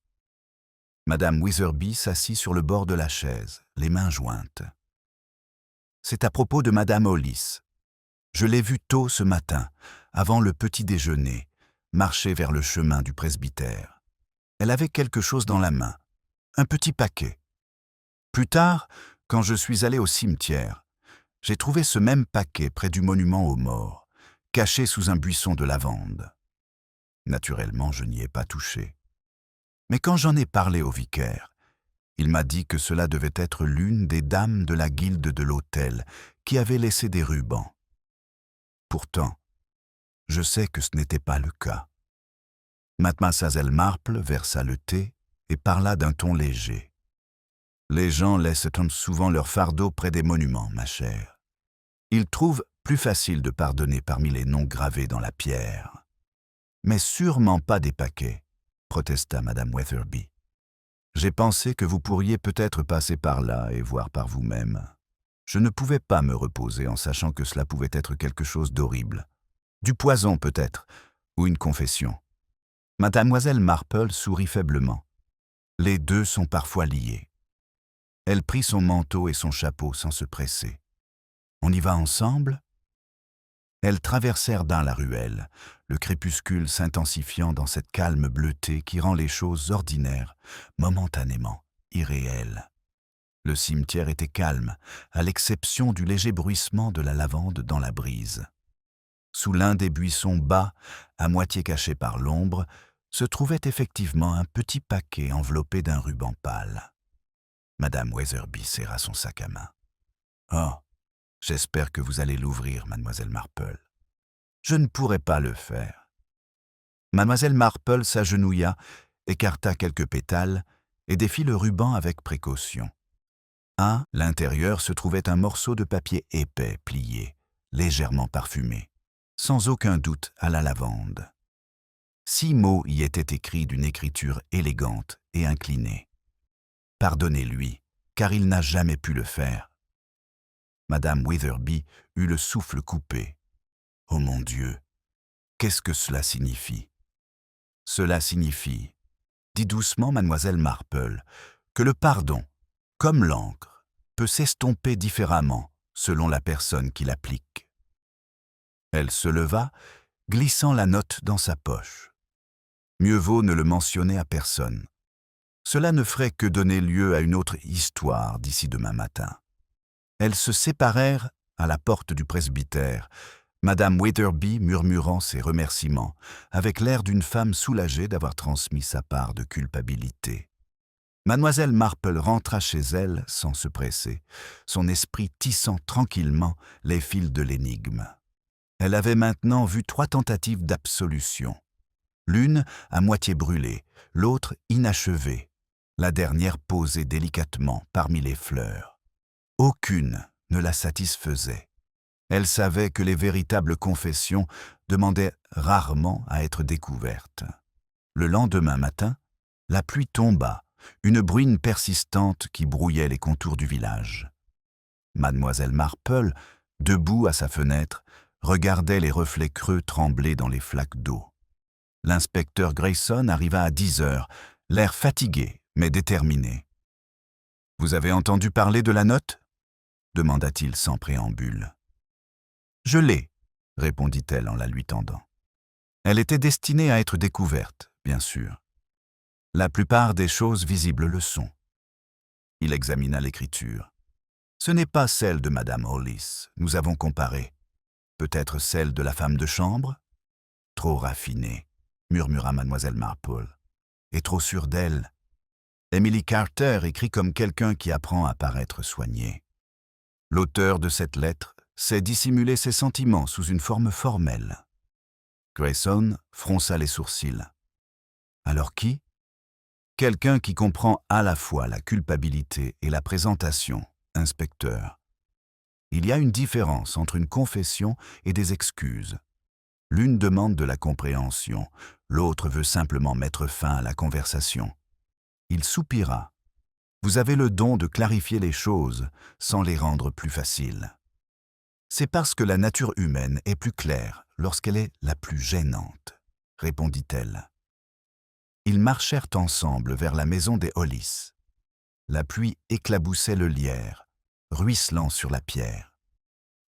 Madame Witherby s'assit sur le bord de la chaise, les mains jointes. « C'est à propos de madame Hollis. Je l'ai vue tôt ce matin, avant le petit déjeuner, marcher vers le chemin du presbytère. Elle avait quelque chose dans la main, un petit paquet. Plus tard, quand je suis allé au cimetière, j'ai trouvé ce même paquet près du monument aux morts, caché sous un buisson de lavande. Naturellement, je n'y ai pas touché. Mais quand j'en ai parlé au vicaire, il m'a dit que cela devait être l'une des dames de la guilde de l'hôtel qui avait laissé des rubans. Pourtant, je sais que ce n'était pas le cas. » Mademoiselle Marple versa le thé et parla d'un ton léger. « Les gens laissent souvent leur fardeau près des monuments, ma chère. Ils trouvent plus facile de pardonner parmi les noms gravés dans la pierre. »« Mais sûrement pas des paquets, » protesta madame Witherby. « J'ai pensé que vous pourriez peut-être passer par là et voir par vous-même. Je ne pouvais pas me reposer en sachant que cela pouvait être quelque chose d'horrible. Du poison peut-être, ou une confession. » Mademoiselle Marple sourit faiblement. Les deux sont parfois liés. Elle prit son manteau et son chapeau sans se presser. « On y va ensemble ?» Elles traversèrent dans la ruelle, le crépuscule s'intensifiant dans cette calme bleuté qui rend les choses ordinaires, momentanément, irréelles. Le cimetière était calme, à l'exception du léger bruissement de la lavande dans la brise. Sous l'un des buissons bas, à moitié caché par l'ombre, se trouvait effectivement un petit paquet enveloppé d'un ruban pâle. Madame Weatherby serra son sac à main. « Oh, j'espère que vous allez l'ouvrir, mademoiselle Marple. »« Je ne pourrai pas le faire. » Mademoiselle Marple s'agenouilla, écarta quelques pétales et défit le ruban avec précaution. À l'intérieur se trouvait un morceau de papier épais plié, légèrement parfumé, sans aucun doute à la lavande. 6 mots y étaient écrits d'une écriture élégante et inclinée. Pardonnez-lui, car il n'a jamais pu le faire. Madame Weatherby eut le souffle coupé. Oh mon Dieu, qu'est-ce que cela signifie? Cela signifie, dit doucement mademoiselle Marple, que le pardon, comme l'encre, peut s'estomper différemment selon la personne qui l'applique. Elle se leva, glissant la note dans sa poche. Mieux vaut ne le mentionner à personne. Cela ne ferait que donner lieu à une autre histoire d'ici demain matin. Elles se séparèrent à la porte du presbytère, Madame Weatherby murmurant ses remerciements, avec l'air d'une femme soulagée d'avoir transmis sa part de culpabilité. Mademoiselle Marple rentra chez elle sans se presser, son esprit tissant tranquillement les fils de l'énigme. Elle avait maintenant vu 3 tentatives d'absolution. L'une à moitié brûlée, l'autre inachevée, la dernière posée délicatement parmi les fleurs. Aucune ne la satisfaisait. Elle savait que les véritables confessions demandaient rarement à être découvertes. Le lendemain matin, la pluie tomba, une bruine persistante qui brouillait les contours du village. Mademoiselle Marple, debout à sa fenêtre, regardait les reflets creux trembler dans les flaques d'eau. L'inspecteur Grayson arriva à 10 heures, l'air fatigué mais déterminé. « Vous avez entendu parler de la note ?» demanda-t-il sans préambule. « Je l'ai, » répondit-elle en la lui tendant. Elle était destinée à être découverte, bien sûr. La plupart des choses visibles le sont. Il examina l'écriture. Ce n'est pas celle de Madame Hollis, nous avons comparé. Peut-être celle de la femme de chambre? Trop raffinée, murmura mademoiselle Marple. Et trop sûre d'elle. Emily Carter écrit comme quelqu'un qui apprend à paraître soigné. L'auteur de cette lettre sait dissimuler ses sentiments sous une forme formelle. Grayson fronça les sourcils. Alors qui? Quelqu'un qui comprend à la fois la culpabilité et la présentation, inspecteur. Il y a une différence entre une confession et des excuses. L'une demande de la compréhension, l'autre veut simplement mettre fin à la conversation. Il soupira. Vous avez le don de clarifier les choses sans les rendre plus faciles. C'est parce que la nature humaine est plus claire lorsqu'elle est la plus gênante, répondit-elle. Ils marchèrent ensemble vers la maison des Hollis. La pluie éclaboussait le lierre, ruisselant sur la pierre.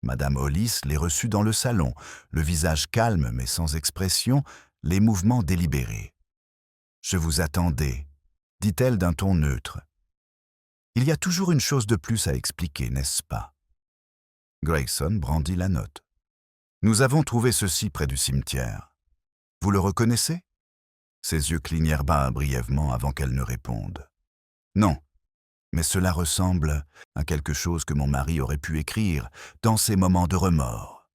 Madame Hollis les reçut dans le salon, le visage calme mais sans expression, les mouvements délibérés. « Je vous attendais », dit-elle d'un ton neutre. « Il y a toujours une chose de plus à expliquer, n'est-ce pas ?» Grayson brandit la note. « Nous avons trouvé ceci près du cimetière. Vous le reconnaissez ?» Ses yeux clignèrent bas brièvement avant qu'elle ne réponde. « Non, mais cela ressemble à quelque chose que mon mari aurait pu écrire dans ses moments de remords. »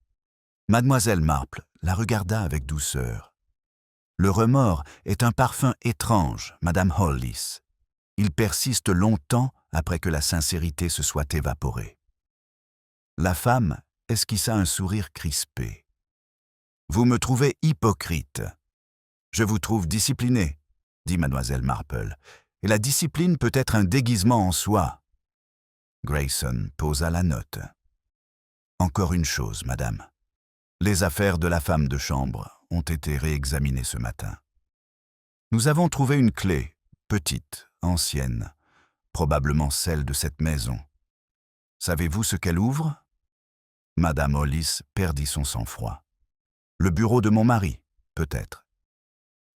Mademoiselle Marple la regarda avec douceur. « Le remords est un parfum étrange, Madame Hollis. Il persiste longtemps après que la sincérité se soit évaporée. » La femme esquissa un sourire crispé. « Vous me trouvez hypocrite. Je vous trouve discipliné, » dit mademoiselle Marple, « et la discipline peut être un déguisement en soi. » Grayson posa la note. « Encore une chose, madame. Les affaires de la femme de chambre ont été réexaminées ce matin. Nous avons trouvé une clé, petite, ancienne, probablement celle de cette maison. Savez-vous ce qu'elle ouvre ? » Madame Hollis perdit son sang-froid. « Le bureau de mon mari, peut-être.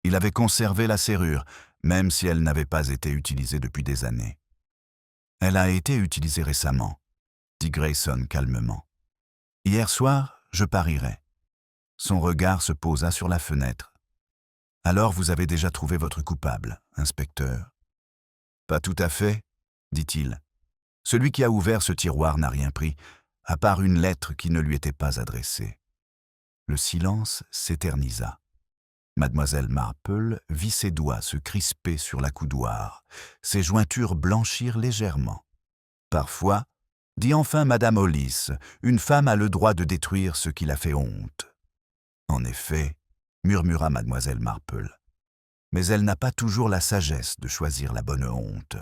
Il avait conservé la serrure, même si elle n'avait pas été utilisée depuis des années. »« Elle a été utilisée récemment, » dit Grayson calmement. « Hier soir, je parierais. Son regard se posa sur la fenêtre. « Alors vous avez déjà trouvé votre coupable, inspecteur ?»« Pas tout à fait, dit-il. Celui qui a ouvert ce tiroir n'a rien pris, à part une lettre qui ne lui était pas adressée. » Le silence s'éternisa. Mademoiselle Marple vit ses doigts se crisper sur la coudoir. Ses jointures blanchirent légèrement. « Parfois, dit enfin Madame Hollis, une femme a le droit de détruire ce qui la fait honte. »« En effet, murmura Mademoiselle Marple, mais elle n'a pas toujours la sagesse de choisir la bonne honte. »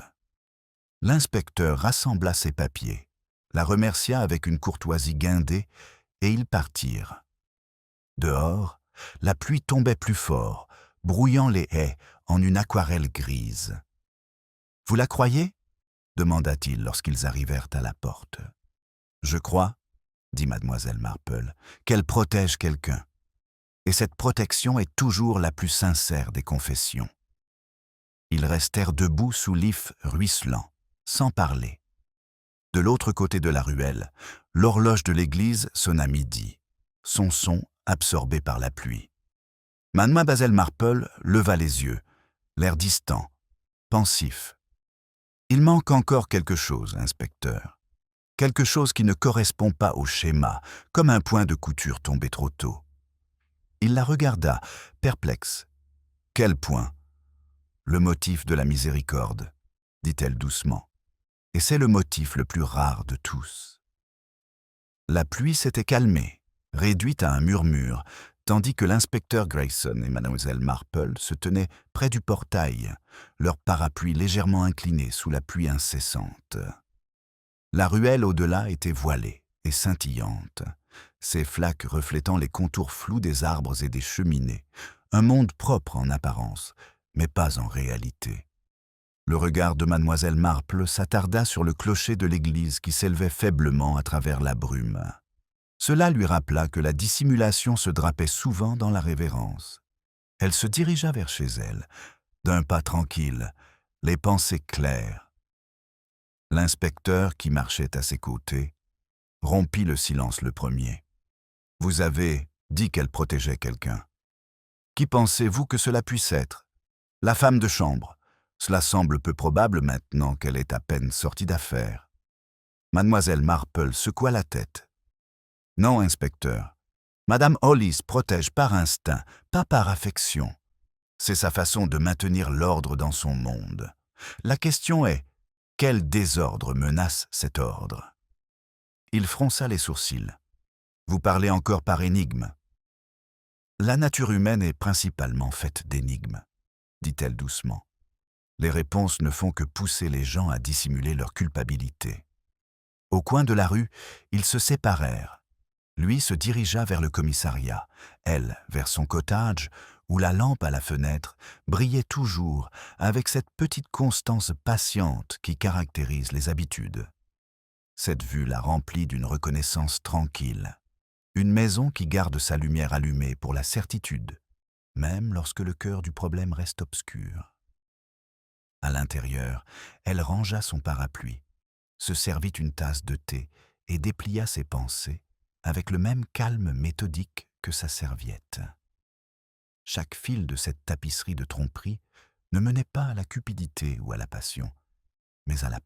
L'inspecteur rassembla ses papiers, la remercia avec une courtoisie guindée, et ils partirent. Dehors, la pluie tombait plus fort, brouillant les haies en une aquarelle grise. « Vous la croyez ?» demanda-t-il lorsqu'ils arrivèrent à la porte. « Je crois, » dit Mademoiselle Marple, « qu'elle protège quelqu'un. Et cette protection est toujours la plus sincère des confessions. » Ils restèrent debout sous l'if ruisselant, sans parler. De l'autre côté de la ruelle, l'horloge de l'église sonna midi, son son absorbé par la pluie. Mademoiselle Marple leva les yeux, l'air distant, pensif. « Il manque encore quelque chose, inspecteur. Quelque chose qui ne correspond pas au schéma, comme un point de couture tombé trop tôt. » Il la regarda, perplexe. « Quel point ?»« Le motif de la miséricorde, » dit-elle doucement. « Et c'est le motif le plus rare de tous. » La pluie s'était calmée, réduite à un murmure, tandis que l'inspecteur Grayson et Mademoiselle Marple se tenaient près du portail, leur parapluie légèrement incliné sous la pluie incessante. La ruelle au-delà était voilée et scintillante, ses flaques reflétant les contours flous des arbres et des cheminées, un monde propre en apparence, mais pas en réalité. Le regard de Mademoiselle Marple s'attarda sur le clocher de l'église qui s'élevait faiblement à travers la brume. Cela lui rappela que la dissimulation se drapait souvent dans la révérence. Elle se dirigea vers chez elle, d'un pas tranquille, les pensées claires. L'inspecteur, qui marchait à ses côtés, rompit le silence le premier. « Vous avez dit qu'elle protégeait quelqu'un. Qui pensez-vous que cela puisse être? La femme de chambre. Cela semble peu probable maintenant qu'elle est à peine sortie d'affaires. » Mademoiselle Marple secoua la tête. « Non, inspecteur. Madame Hollis protège par instinct, pas par affection. C'est sa façon de maintenir l'ordre dans son monde. La question est, quel désordre menace cet ordre ?» Il fronça les sourcils. « Vous parlez encore par énigme. »« La nature humaine est principalement faite d'énigmes, » dit-elle doucement. « Les réponses ne font que pousser les gens à dissimuler leur culpabilité. » Au coin de la rue, ils se séparèrent. Lui se dirigea vers le commissariat, elle vers son cottage, où la lampe à la fenêtre brillait toujours avec cette petite constance patiente qui caractérise les habitudes. Cette vue la remplit d'une reconnaissance tranquille. Une maison qui garde sa lumière allumée pour la certitude, même lorsque le cœur du problème reste obscur. À l'intérieur, elle rangea son parapluie, se servit une tasse de thé et déplia ses pensées avec le même calme méthodique que sa serviette. Chaque fil de cette tapisserie de tromperie ne menait pas à la cupidité ou à la passion, mais à la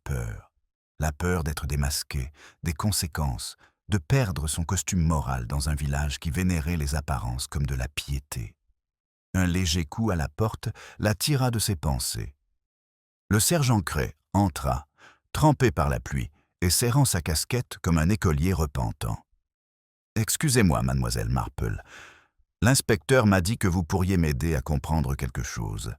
peur d'être démasqué, des conséquences, de perdre son costume moral dans un village qui vénérait les apparences comme de la piété. Un léger coup à la porte la tira de ses pensées. Le sergent Cray entra, trempé par la pluie, et serrant sa casquette comme un écolier repentant. « Excusez-moi, mademoiselle Marple. L'inspecteur m'a dit que vous pourriez m'aider à comprendre quelque chose.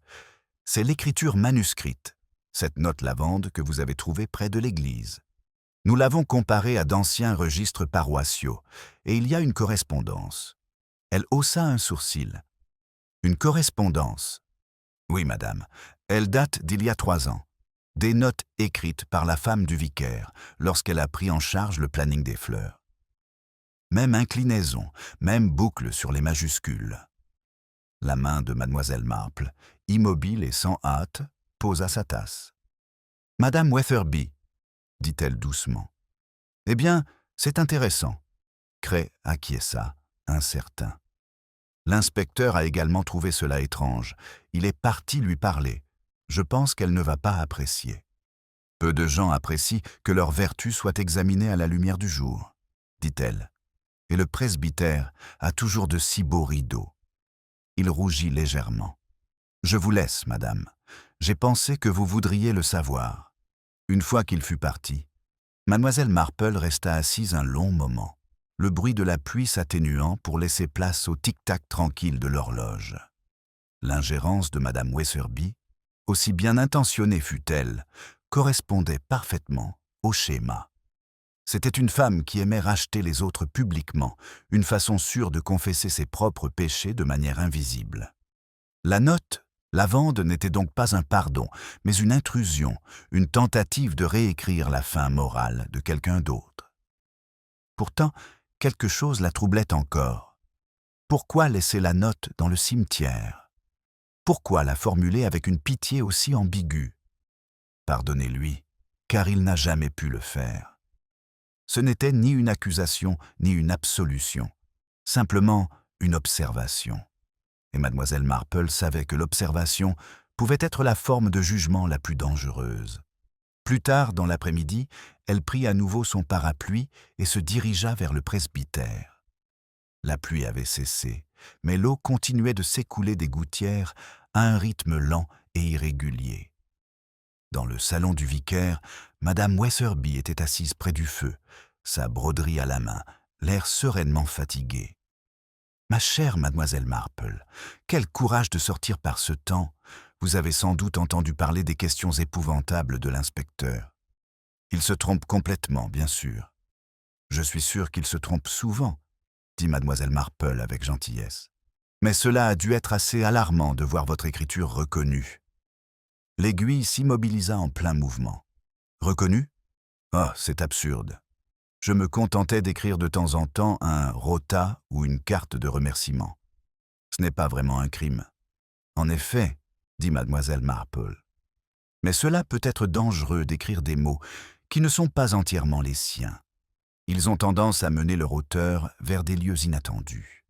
C'est l'écriture manuscrite, cette note lavande que vous avez trouvée près de l'église. Nous l'avons comparée à d'anciens registres paroissiaux, et il y a une correspondance. » Elle haussa un sourcil. « Une correspondance. Oui, madame. Elle date d'il y a 3 ans. Des notes écrites par la femme du vicaire lorsqu'elle a pris en charge le planning des fleurs. Même inclinaison, même boucle sur les majuscules. » La main de mademoiselle Marple, immobile et sans hâte, posa sa tasse. « Madame Weatherby, » dit-elle doucement. « Eh bien, c'est intéressant. » Cray acquiesça, incertain. L'inspecteur a également trouvé cela étrange. Il est parti lui parler. Je pense qu'elle ne va pas apprécier. Peu de gens apprécient que leur vertu soit examinée à la lumière du jour, dit-elle. Et le presbytère a toujours de si beaux rideaux. Il rougit légèrement. Je vous laisse, madame. J'ai pensé que vous voudriez le savoir. Une fois qu'il fut parti, mademoiselle Marple resta assise un long moment, le bruit de la pluie s'atténuant pour laisser place au tic-tac tranquille de l'horloge. L'ingérence de madame Wetherby, aussi bien intentionnée fût-elle, correspondait parfaitement au schéma. C'était une femme qui aimait racheter les autres publiquement, une façon sûre de confesser ses propres péchés de manière invisible. La note, la vende n'était donc pas un pardon, mais une intrusion, une tentative de réécrire la fin morale de quelqu'un d'autre. Pourtant, quelque chose la troublait encore. Pourquoi laisser la note dans le cimetière? Pourquoi la formuler avec une pitié aussi ambiguë? Pardonnez-lui, car il n'a jamais pu le faire. Ce n'était ni une accusation, ni une absolution, simplement une observation. Et mademoiselle Marple savait que l'observation pouvait être la forme de jugement la plus dangereuse. Plus tard, dans l'après-midi, elle prit à nouveau son parapluie et se dirigea vers le presbytère. La pluie avait cessé, mais l'eau continuait de s'écouler des gouttières à un rythme lent et irrégulier. Dans le salon du vicaire, madame Wetherby était assise près du feu, sa broderie à la main, l'air sereinement fatigué. « Ma chère mademoiselle Marple, quel courage de sortir par ce temps. Vous avez sans doute entendu parler des questions épouvantables de l'inspecteur. Il se trompe complètement, bien sûr. Je suis sûr qu'il se trompe souvent, dit mademoiselle Marple avec gentillesse. Mais cela a dû être assez alarmant de voir votre écriture reconnue. » L'aiguille s'immobilisa en plein mouvement. « Reconnue? Oh, c'est absurde. Je me contentais d'écrire de temps en temps un rota ou une carte de remerciement. Ce n'est pas vraiment un crime. »« En effet, dit mademoiselle Marple. Mais cela peut être dangereux d'écrire des mots qui ne sont pas entièrement les siens. Ils ont tendance à mener leur auteur vers des lieux inattendus. »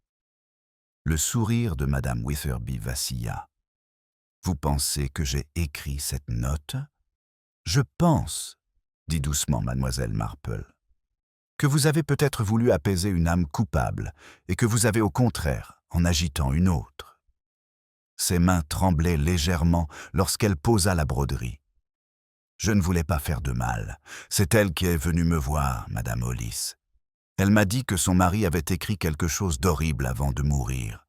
Le sourire de madame Wetherby vacilla. « Vous pensez que j'ai écrit cette note? »« Je pense, dit doucement mademoiselle Marple, que vous avez peut-être voulu apaiser une âme coupable et que vous avez au contraire en agitant une autre. » Ses mains tremblaient légèrement lorsqu'elle posa la broderie. « Je ne voulais pas faire de mal. C'est elle qui est venue me voir, madame Hollis. Elle m'a dit que son mari avait écrit quelque chose d'horrible avant de mourir,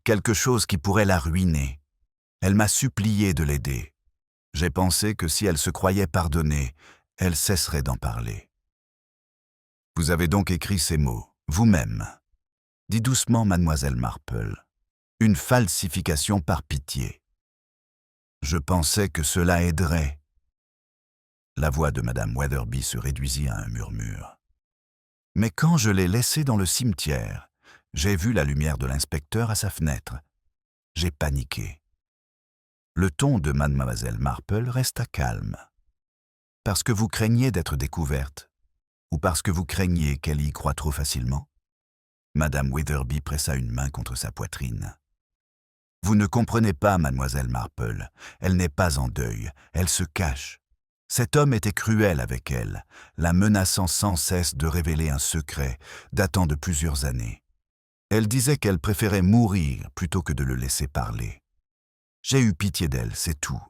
quelque chose qui pourrait la ruiner. Elle m'a supplié de l'aider. J'ai pensé que si elle se croyait pardonnée, elle cesserait d'en parler. » « Vous avez donc écrit ces mots, vous-même, » dit doucement mademoiselle Marple. « Une falsification par pitié. Je pensais que cela aiderait. » La voix de madame Wetherby se réduisit à un murmure. « Mais quand je l'ai laissé dans le cimetière, j'ai vu la lumière de l'inspecteur à sa fenêtre. J'ai paniqué. » Le ton de mademoiselle Marple resta calme. « Parce que vous craignez d'être découverte, ou parce que vous craignez qu'elle y croie trop facilement ?» Madame Wetherby pressa une main contre sa poitrine. « Vous ne comprenez pas, mademoiselle Marple. Elle n'est pas en deuil, elle se cache. Cet homme était cruel avec elle, la menaçant sans cesse de révéler un secret datant de plusieurs années. Elle disait qu'elle préférait mourir plutôt que de le laisser parler. J'ai eu pitié d'elle, c'est tout. »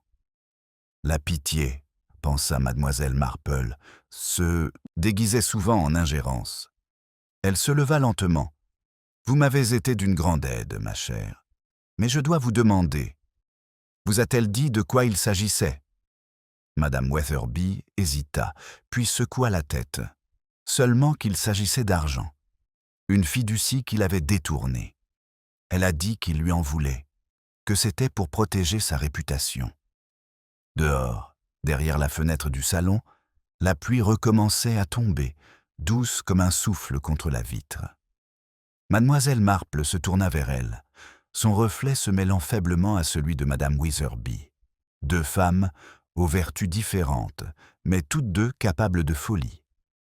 La pitié, pensa mademoiselle Marple, se déguisait souvent en ingérence. Elle se leva lentement. « Vous m'avez été d'une grande aide, ma chère. Mais je dois vous demander, vous a-t-elle dit de quoi il s'agissait ?» Madame Wetherby hésita, puis secoua la tête. Seulement qu'il s'agissait d'argent. Une fiducie qu'il avait détournée. Elle a dit qu'il lui en voulait, que c'était pour protéger sa réputation. Dehors, derrière la fenêtre du salon, la pluie recommençait à tomber, douce comme un souffle contre la vitre. Mademoiselle Marple se tourna vers elle, son reflet se mêlant faiblement à celui de madame Wetherby. Deux femmes aux vertus différentes, mais toutes deux capables de folie.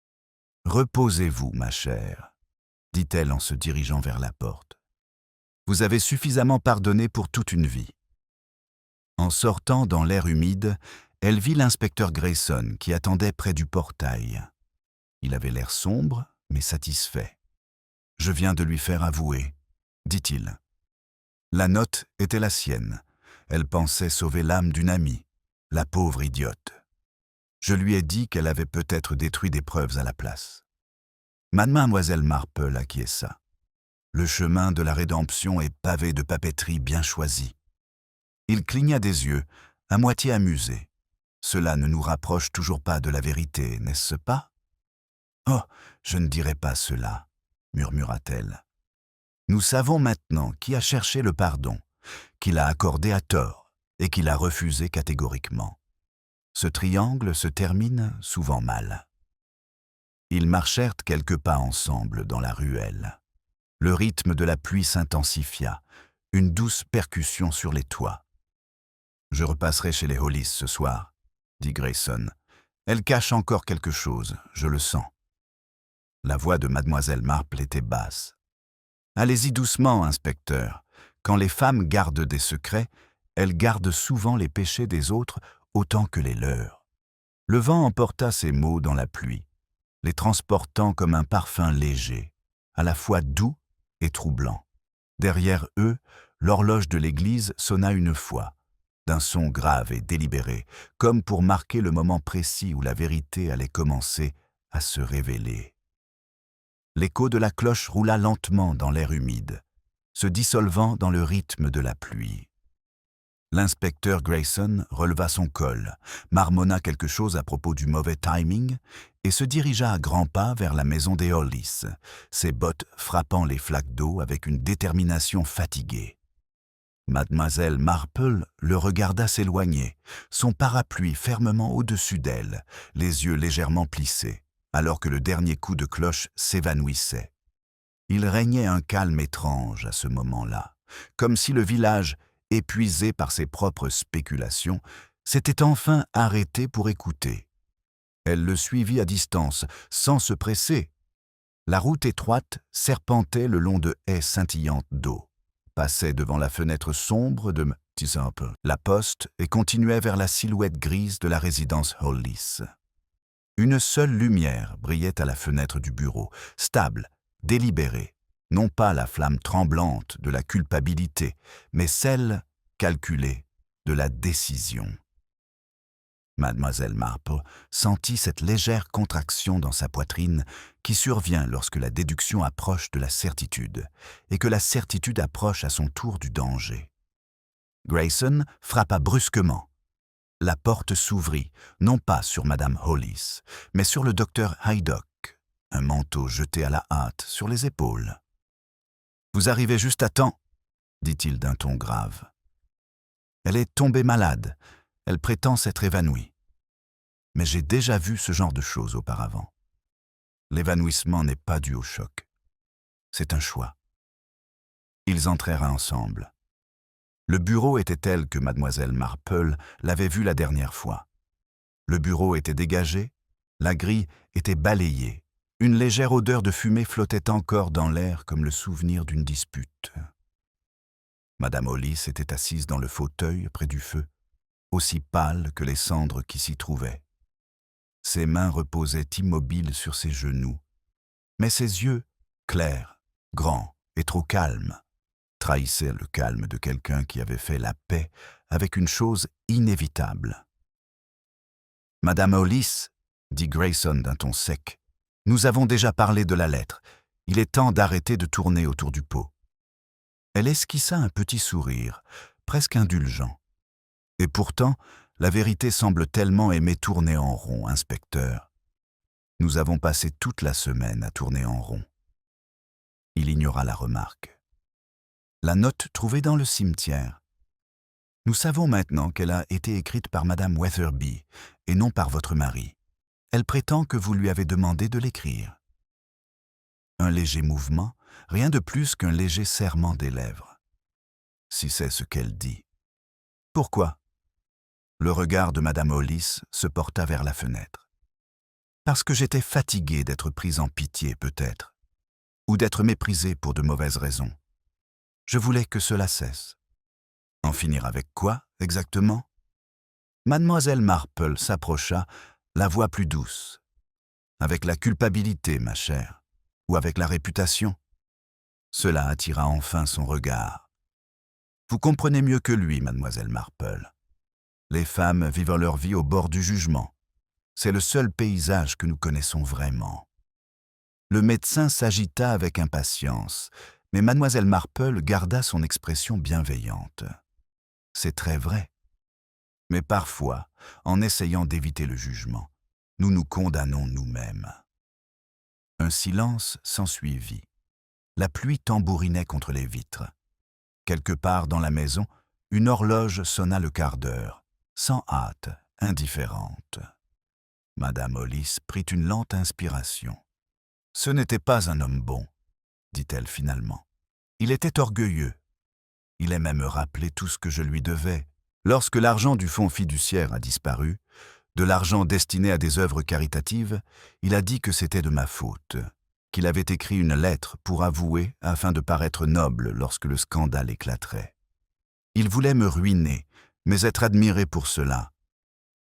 « Reposez-vous, ma chère, dit-elle en se dirigeant vers la porte. Vous avez suffisamment pardonné pour toute une vie. » En sortant dans l'air humide, elle vit l'inspecteur Grayson qui attendait près du portail. Il avait l'air sombre, mais satisfait. « Je viens de lui faire avouer, » dit-il. La note était la sienne. Elle pensait sauver l'âme d'une amie, la pauvre idiote. Je lui ai dit qu'elle avait peut-être détruit des preuves à la place. Mademoiselle Marple acquiesça. Le chemin de la rédemption est pavé de papeterie bien choisie. Il cligna des yeux, à moitié amusé. Cela ne nous rapproche toujours pas de la vérité, n'est-ce pas? Oh, je ne dirai pas cela, murmura-t-elle. Nous savons maintenant qui a cherché le pardon, qui l'a accordé à tort et qui l'a refusé catégoriquement. Ce triangle se termine souvent mal. Ils marchèrent quelques pas ensemble dans la ruelle. Le rythme de la pluie s'intensifia, une douce percussion sur les toits. « Je repasserai chez les Hollis ce soir, » dit Grayson. « Elle cache encore quelque chose, je le sens. » La voix de mademoiselle Marple était basse. « Allez-y doucement, inspecteur. Quand les femmes gardent des secrets, elles gardent souvent les péchés des autres autant que les leurs. » Le vent emporta ces mots dans la pluie, les transportant comme un parfum léger, à la fois doux et troublant. Derrière eux, l'horloge de l'église sonna une fois, d'un son grave et délibéré, comme pour marquer le moment précis où la vérité allait commencer à se révéler. L'écho de la cloche roula lentement dans l'air humide, se dissolvant dans le rythme de la pluie. L'inspecteur Grayson releva son col, marmonna quelque chose à propos du mauvais timing et se dirigea à grands pas vers la maison des Hollis, ses bottes frappant les flaques d'eau avec une détermination fatiguée. Mademoiselle Marple le regarda s'éloigner, son parapluie fermement au-dessus d'elle, les yeux légèrement plissés, alors que le dernier coup de cloche s'évanouissait. Il régnait un calme étrange à ce moment-là, comme si le village, épuisé par ses propres spéculations, s'était enfin arrêté pour écouter. Elle le suivit à distance, sans se presser. La route étroite serpentait le long de haies scintillantes d'eau, passait devant la fenêtre sombre de la poste et continuait vers la silhouette grise de la résidence Hollis. Une seule lumière brillait à la fenêtre du bureau, stable, délibérée. Non pas la flamme tremblante de la culpabilité, mais celle, calculée, de la décision. Mademoiselle Marple sentit cette légère contraction dans sa poitrine qui survient lorsque la déduction approche de la certitude et que la certitude approche à son tour du danger. Grayson frappa brusquement. La porte s'ouvrit, non pas sur Madame Hollis, mais sur le docteur Haydock, un manteau jeté à la hâte sur les épaules. « Vous arrivez juste à temps, » dit-il d'un ton grave. « Elle est tombée malade, elle prétend s'être évanouie. Mais j'ai déjà vu ce genre de choses auparavant. L'évanouissement n'est pas dû au choc. C'est un choix. » Ils entrèrent ensemble. Le bureau était tel que mademoiselle Marple l'avait vu la dernière fois. Le bureau était dégagé, la grille était balayée. Une légère odeur de fumée flottait encore dans l'air comme le souvenir d'une dispute. Madame Hollis était assise dans le fauteuil près du feu, aussi pâle que les cendres qui s'y trouvaient. Ses mains reposaient immobiles sur ses genoux, mais ses yeux, clairs, grands et trop calmes, trahissaient le calme de quelqu'un qui avait fait la paix avec une chose inévitable. « Madame Hollis, » dit Grayson d'un ton sec, « nous avons déjà parlé de la lettre. Il est temps d'arrêter de tourner autour du pot. » Elle esquissa un petit sourire, presque indulgent. « Et pourtant, la vérité semble tellement aimer tourner en rond, inspecteur. Nous avons passé toute la semaine à tourner en rond. » Il ignora la remarque. « La note trouvée dans le cimetière. Nous savons maintenant qu'elle a été écrite par Madame Weatherby et non par votre mari. Elle prétend que vous lui avez demandé de l'écrire. » Un léger mouvement, rien de plus qu'un léger serrement des lèvres. Si c'est ce qu'elle dit. « Pourquoi ?» Le regard de Madame Hollis se porta vers la fenêtre. « Parce que j'étais fatigué d'être prise en pitié, peut-être, ou d'être méprisé pour de mauvaises raisons. Je voulais que cela cesse. En finir avec quoi, exactement? Mademoiselle Marple s'approcha, la voix plus douce. Avec la culpabilité, ma chère, ou avec la réputation? Cela attira enfin son regard. Vous comprenez mieux que lui, mademoiselle Marple. Les femmes vivent leur vie au bord du jugement. C'est le seul paysage que nous connaissons vraiment. Le médecin s'agita avec impatience, mais mademoiselle Marple garda son expression bienveillante. C'est très vrai. Mais parfois, en essayant d'éviter le jugement, nous nous condamnons nous-mêmes. Un silence s'ensuivit. La pluie tambourinait contre les vitres. Quelque part dans la maison, une horloge sonna le quart d'heure, sans hâte, indifférente. Madame Hollis prit une lente inspiration. « Ce n'était pas un homme bon, dit-elle finalement. Il était orgueilleux. Il aimait me rappeler tout ce que je lui devais. Lorsque l'argent du fonds fiduciaire a disparu, de l'argent destiné à des œuvres caritatives, il a dit que c'était de ma faute, qu'il avait écrit une lettre pour avouer afin de paraître noble lorsque le scandale éclaterait. Il voulait me ruiner, mais être admiré pour cela.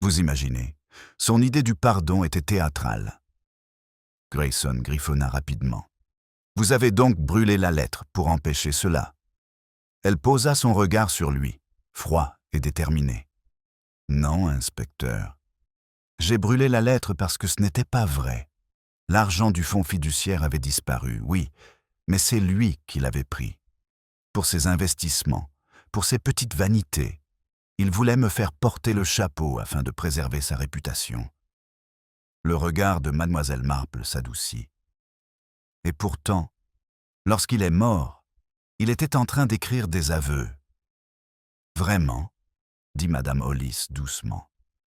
Vous imaginez, son idée du pardon était théâtrale. » Grayson griffonna rapidement. « Vous avez donc brûlé la lettre pour empêcher cela. » Elle posa son regard sur lui, froid et déterminé. « Non, inspecteur. J'ai brûlé la lettre parce que ce n'était pas vrai. L'argent du fonds fiduciaire avait disparu, oui, mais c'est lui qui l'avait pris. Pour ses investissements, pour ses petites vanités. Il voulait me faire porter le chapeau afin de préserver sa réputation. » Le regard de mademoiselle Marple s'adoucit. « Et pourtant, lorsqu'il est mort, il était en train d'écrire des aveux. »« Vraiment ?» dit madame Hollis doucement.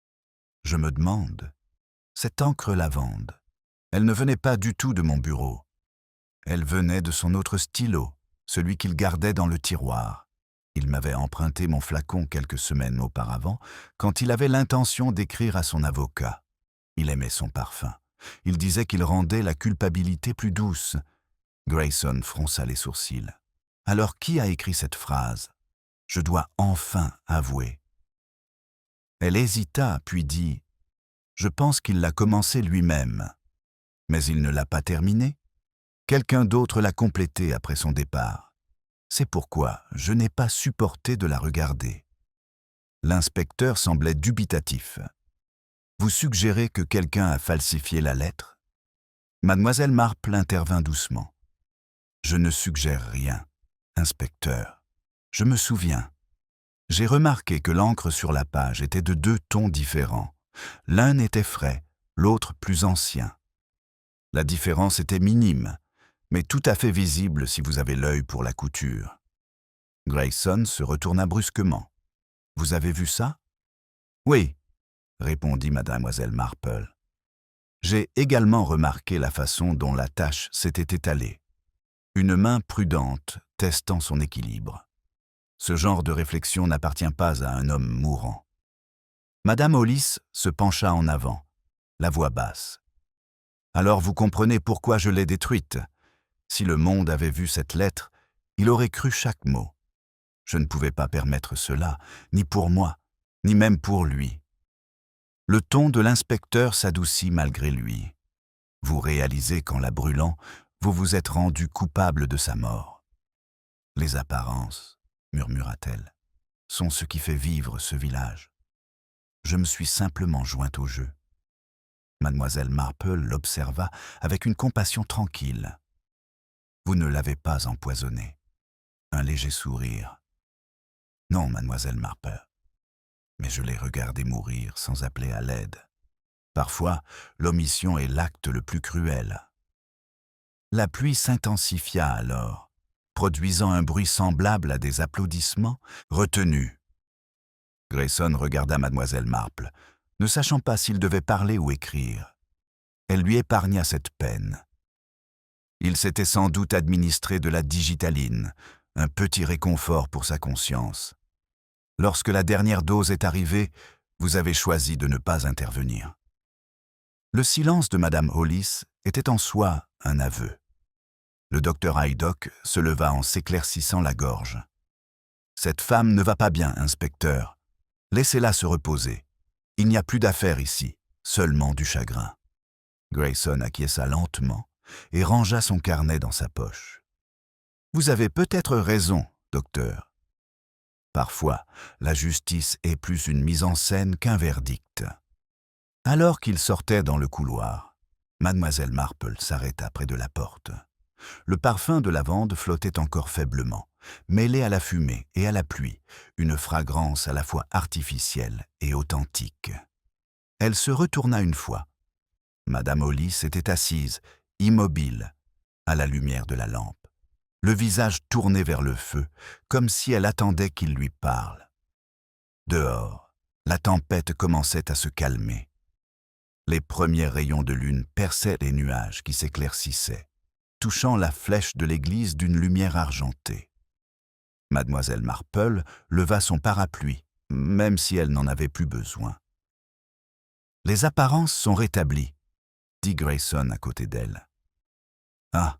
« Je me demande. Cette encre lavande, elle ne venait pas du tout de mon bureau. Elle venait de son autre stylo, celui qu'il gardait dans le tiroir. Il m'avait emprunté mon flacon quelques semaines auparavant, quand il avait l'intention d'écrire à son avocat. Il aimait son parfum. Il disait qu'il rendait la culpabilité plus douce. » Grayson fronça les sourcils. « Alors qui a écrit cette phrase? Je dois enfin avouer. » Elle hésita, puis dit « Je pense qu'il l'a commencé lui-même. Mais il ne l'a pas terminée. Quelqu'un d'autre l'a complétée après son départ. C'est pourquoi je n'ai pas supporté de la regarder. » L'inspecteur semblait dubitatif. « Vous suggérez que quelqu'un a falsifié la lettre ?» Mademoiselle Marple intervint doucement. « Je ne suggère rien, inspecteur. Je me souviens. J'ai remarqué que l'encre sur la page était de 2 tons différents. L'un était frais, l'autre plus ancien. La différence était minime, mais tout à fait visible si vous avez l'œil pour la couture. » Grayson se retourna brusquement. « Vous avez vu ça? »« Oui, » répondit mademoiselle Marple. « J'ai également remarqué la façon dont la tache s'était étalée. Une main prudente testant son équilibre. Ce genre de réflexion n'appartient pas à un homme mourant. » Madame Hollis se pencha en avant, la voix basse. « Alors vous comprenez pourquoi je l'ai détruite. Si le monde avait vu cette lettre, il aurait cru chaque mot. Je ne pouvais pas permettre cela, ni pour moi, ni même pour lui. » Le ton de l'inspecteur s'adoucit malgré lui. « Vous réalisez qu'en la brûlant, vous vous êtes rendu coupable de sa mort. »« Les apparences, murmura-t-elle, sont ce qui fait vivre ce village. Je me suis simplement jointe au jeu. » Mademoiselle Marple l'observa avec une compassion tranquille. « Vous ne l'avez pas empoisonné. » Un léger sourire. « Non, mademoiselle Marple. Mais je l'ai regardé mourir sans appeler à l'aide. Parfois, l'omission est l'acte le plus cruel. » La pluie s'intensifia alors, produisant un bruit semblable à des applaudissements retenus. Grayson regarda mademoiselle Marple, ne sachant pas s'il devait parler ou écrire. Elle lui épargna cette peine. Il s'était sans doute administré de la digitaline, un petit réconfort pour sa conscience. Lorsque la dernière dose est arrivée, vous avez choisi de ne pas intervenir. Le silence de madame Hollis était en soi un aveu. Le docteur Haydock se leva en s'éclaircissant la gorge. « Cette femme ne va pas bien, inspecteur. Laissez-la se reposer. Il n'y a plus d'affaires ici, seulement du chagrin. » Grayson acquiesça lentement et rangea son carnet dans sa poche. « Vous avez peut-être raison, docteur. Parfois, la justice est plus une mise en scène qu'un verdict. » Alors qu'il sortait dans le couloir, Mademoiselle Marple s'arrêta près de la porte. Le parfum de lavande flottait encore faiblement, mêlé à la fumée et à la pluie, une fragrance à la fois artificielle et authentique. Elle se retourna une fois. Madame Hollis était assise, immobile, à la lumière de la lampe, le visage tourné vers le feu, comme si elle attendait qu'il lui parle. Dehors, la tempête commençait à se calmer. Les premiers rayons de lune perçaient les nuages qui s'éclaircissaient, touchant la flèche de l'église d'une lumière argentée. Mademoiselle Marple leva son parapluie, même si elle n'en avait plus besoin. « Les apparences sont rétablies, » dit Grayson à côté d'elle. « Ah »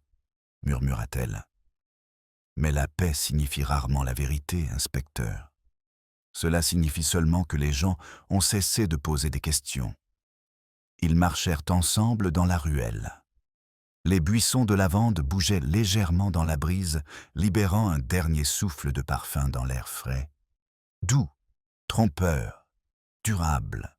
murmura-t-elle. « Mais la paix signifie rarement la vérité, inspecteur. Cela signifie seulement que les gens ont cessé de poser des questions. » Ils marchèrent ensemble dans la ruelle. Les buissons de lavande bougeaient légèrement dans la brise, libérant un dernier souffle de parfum dans l'air frais. Doux, trompeur, durable.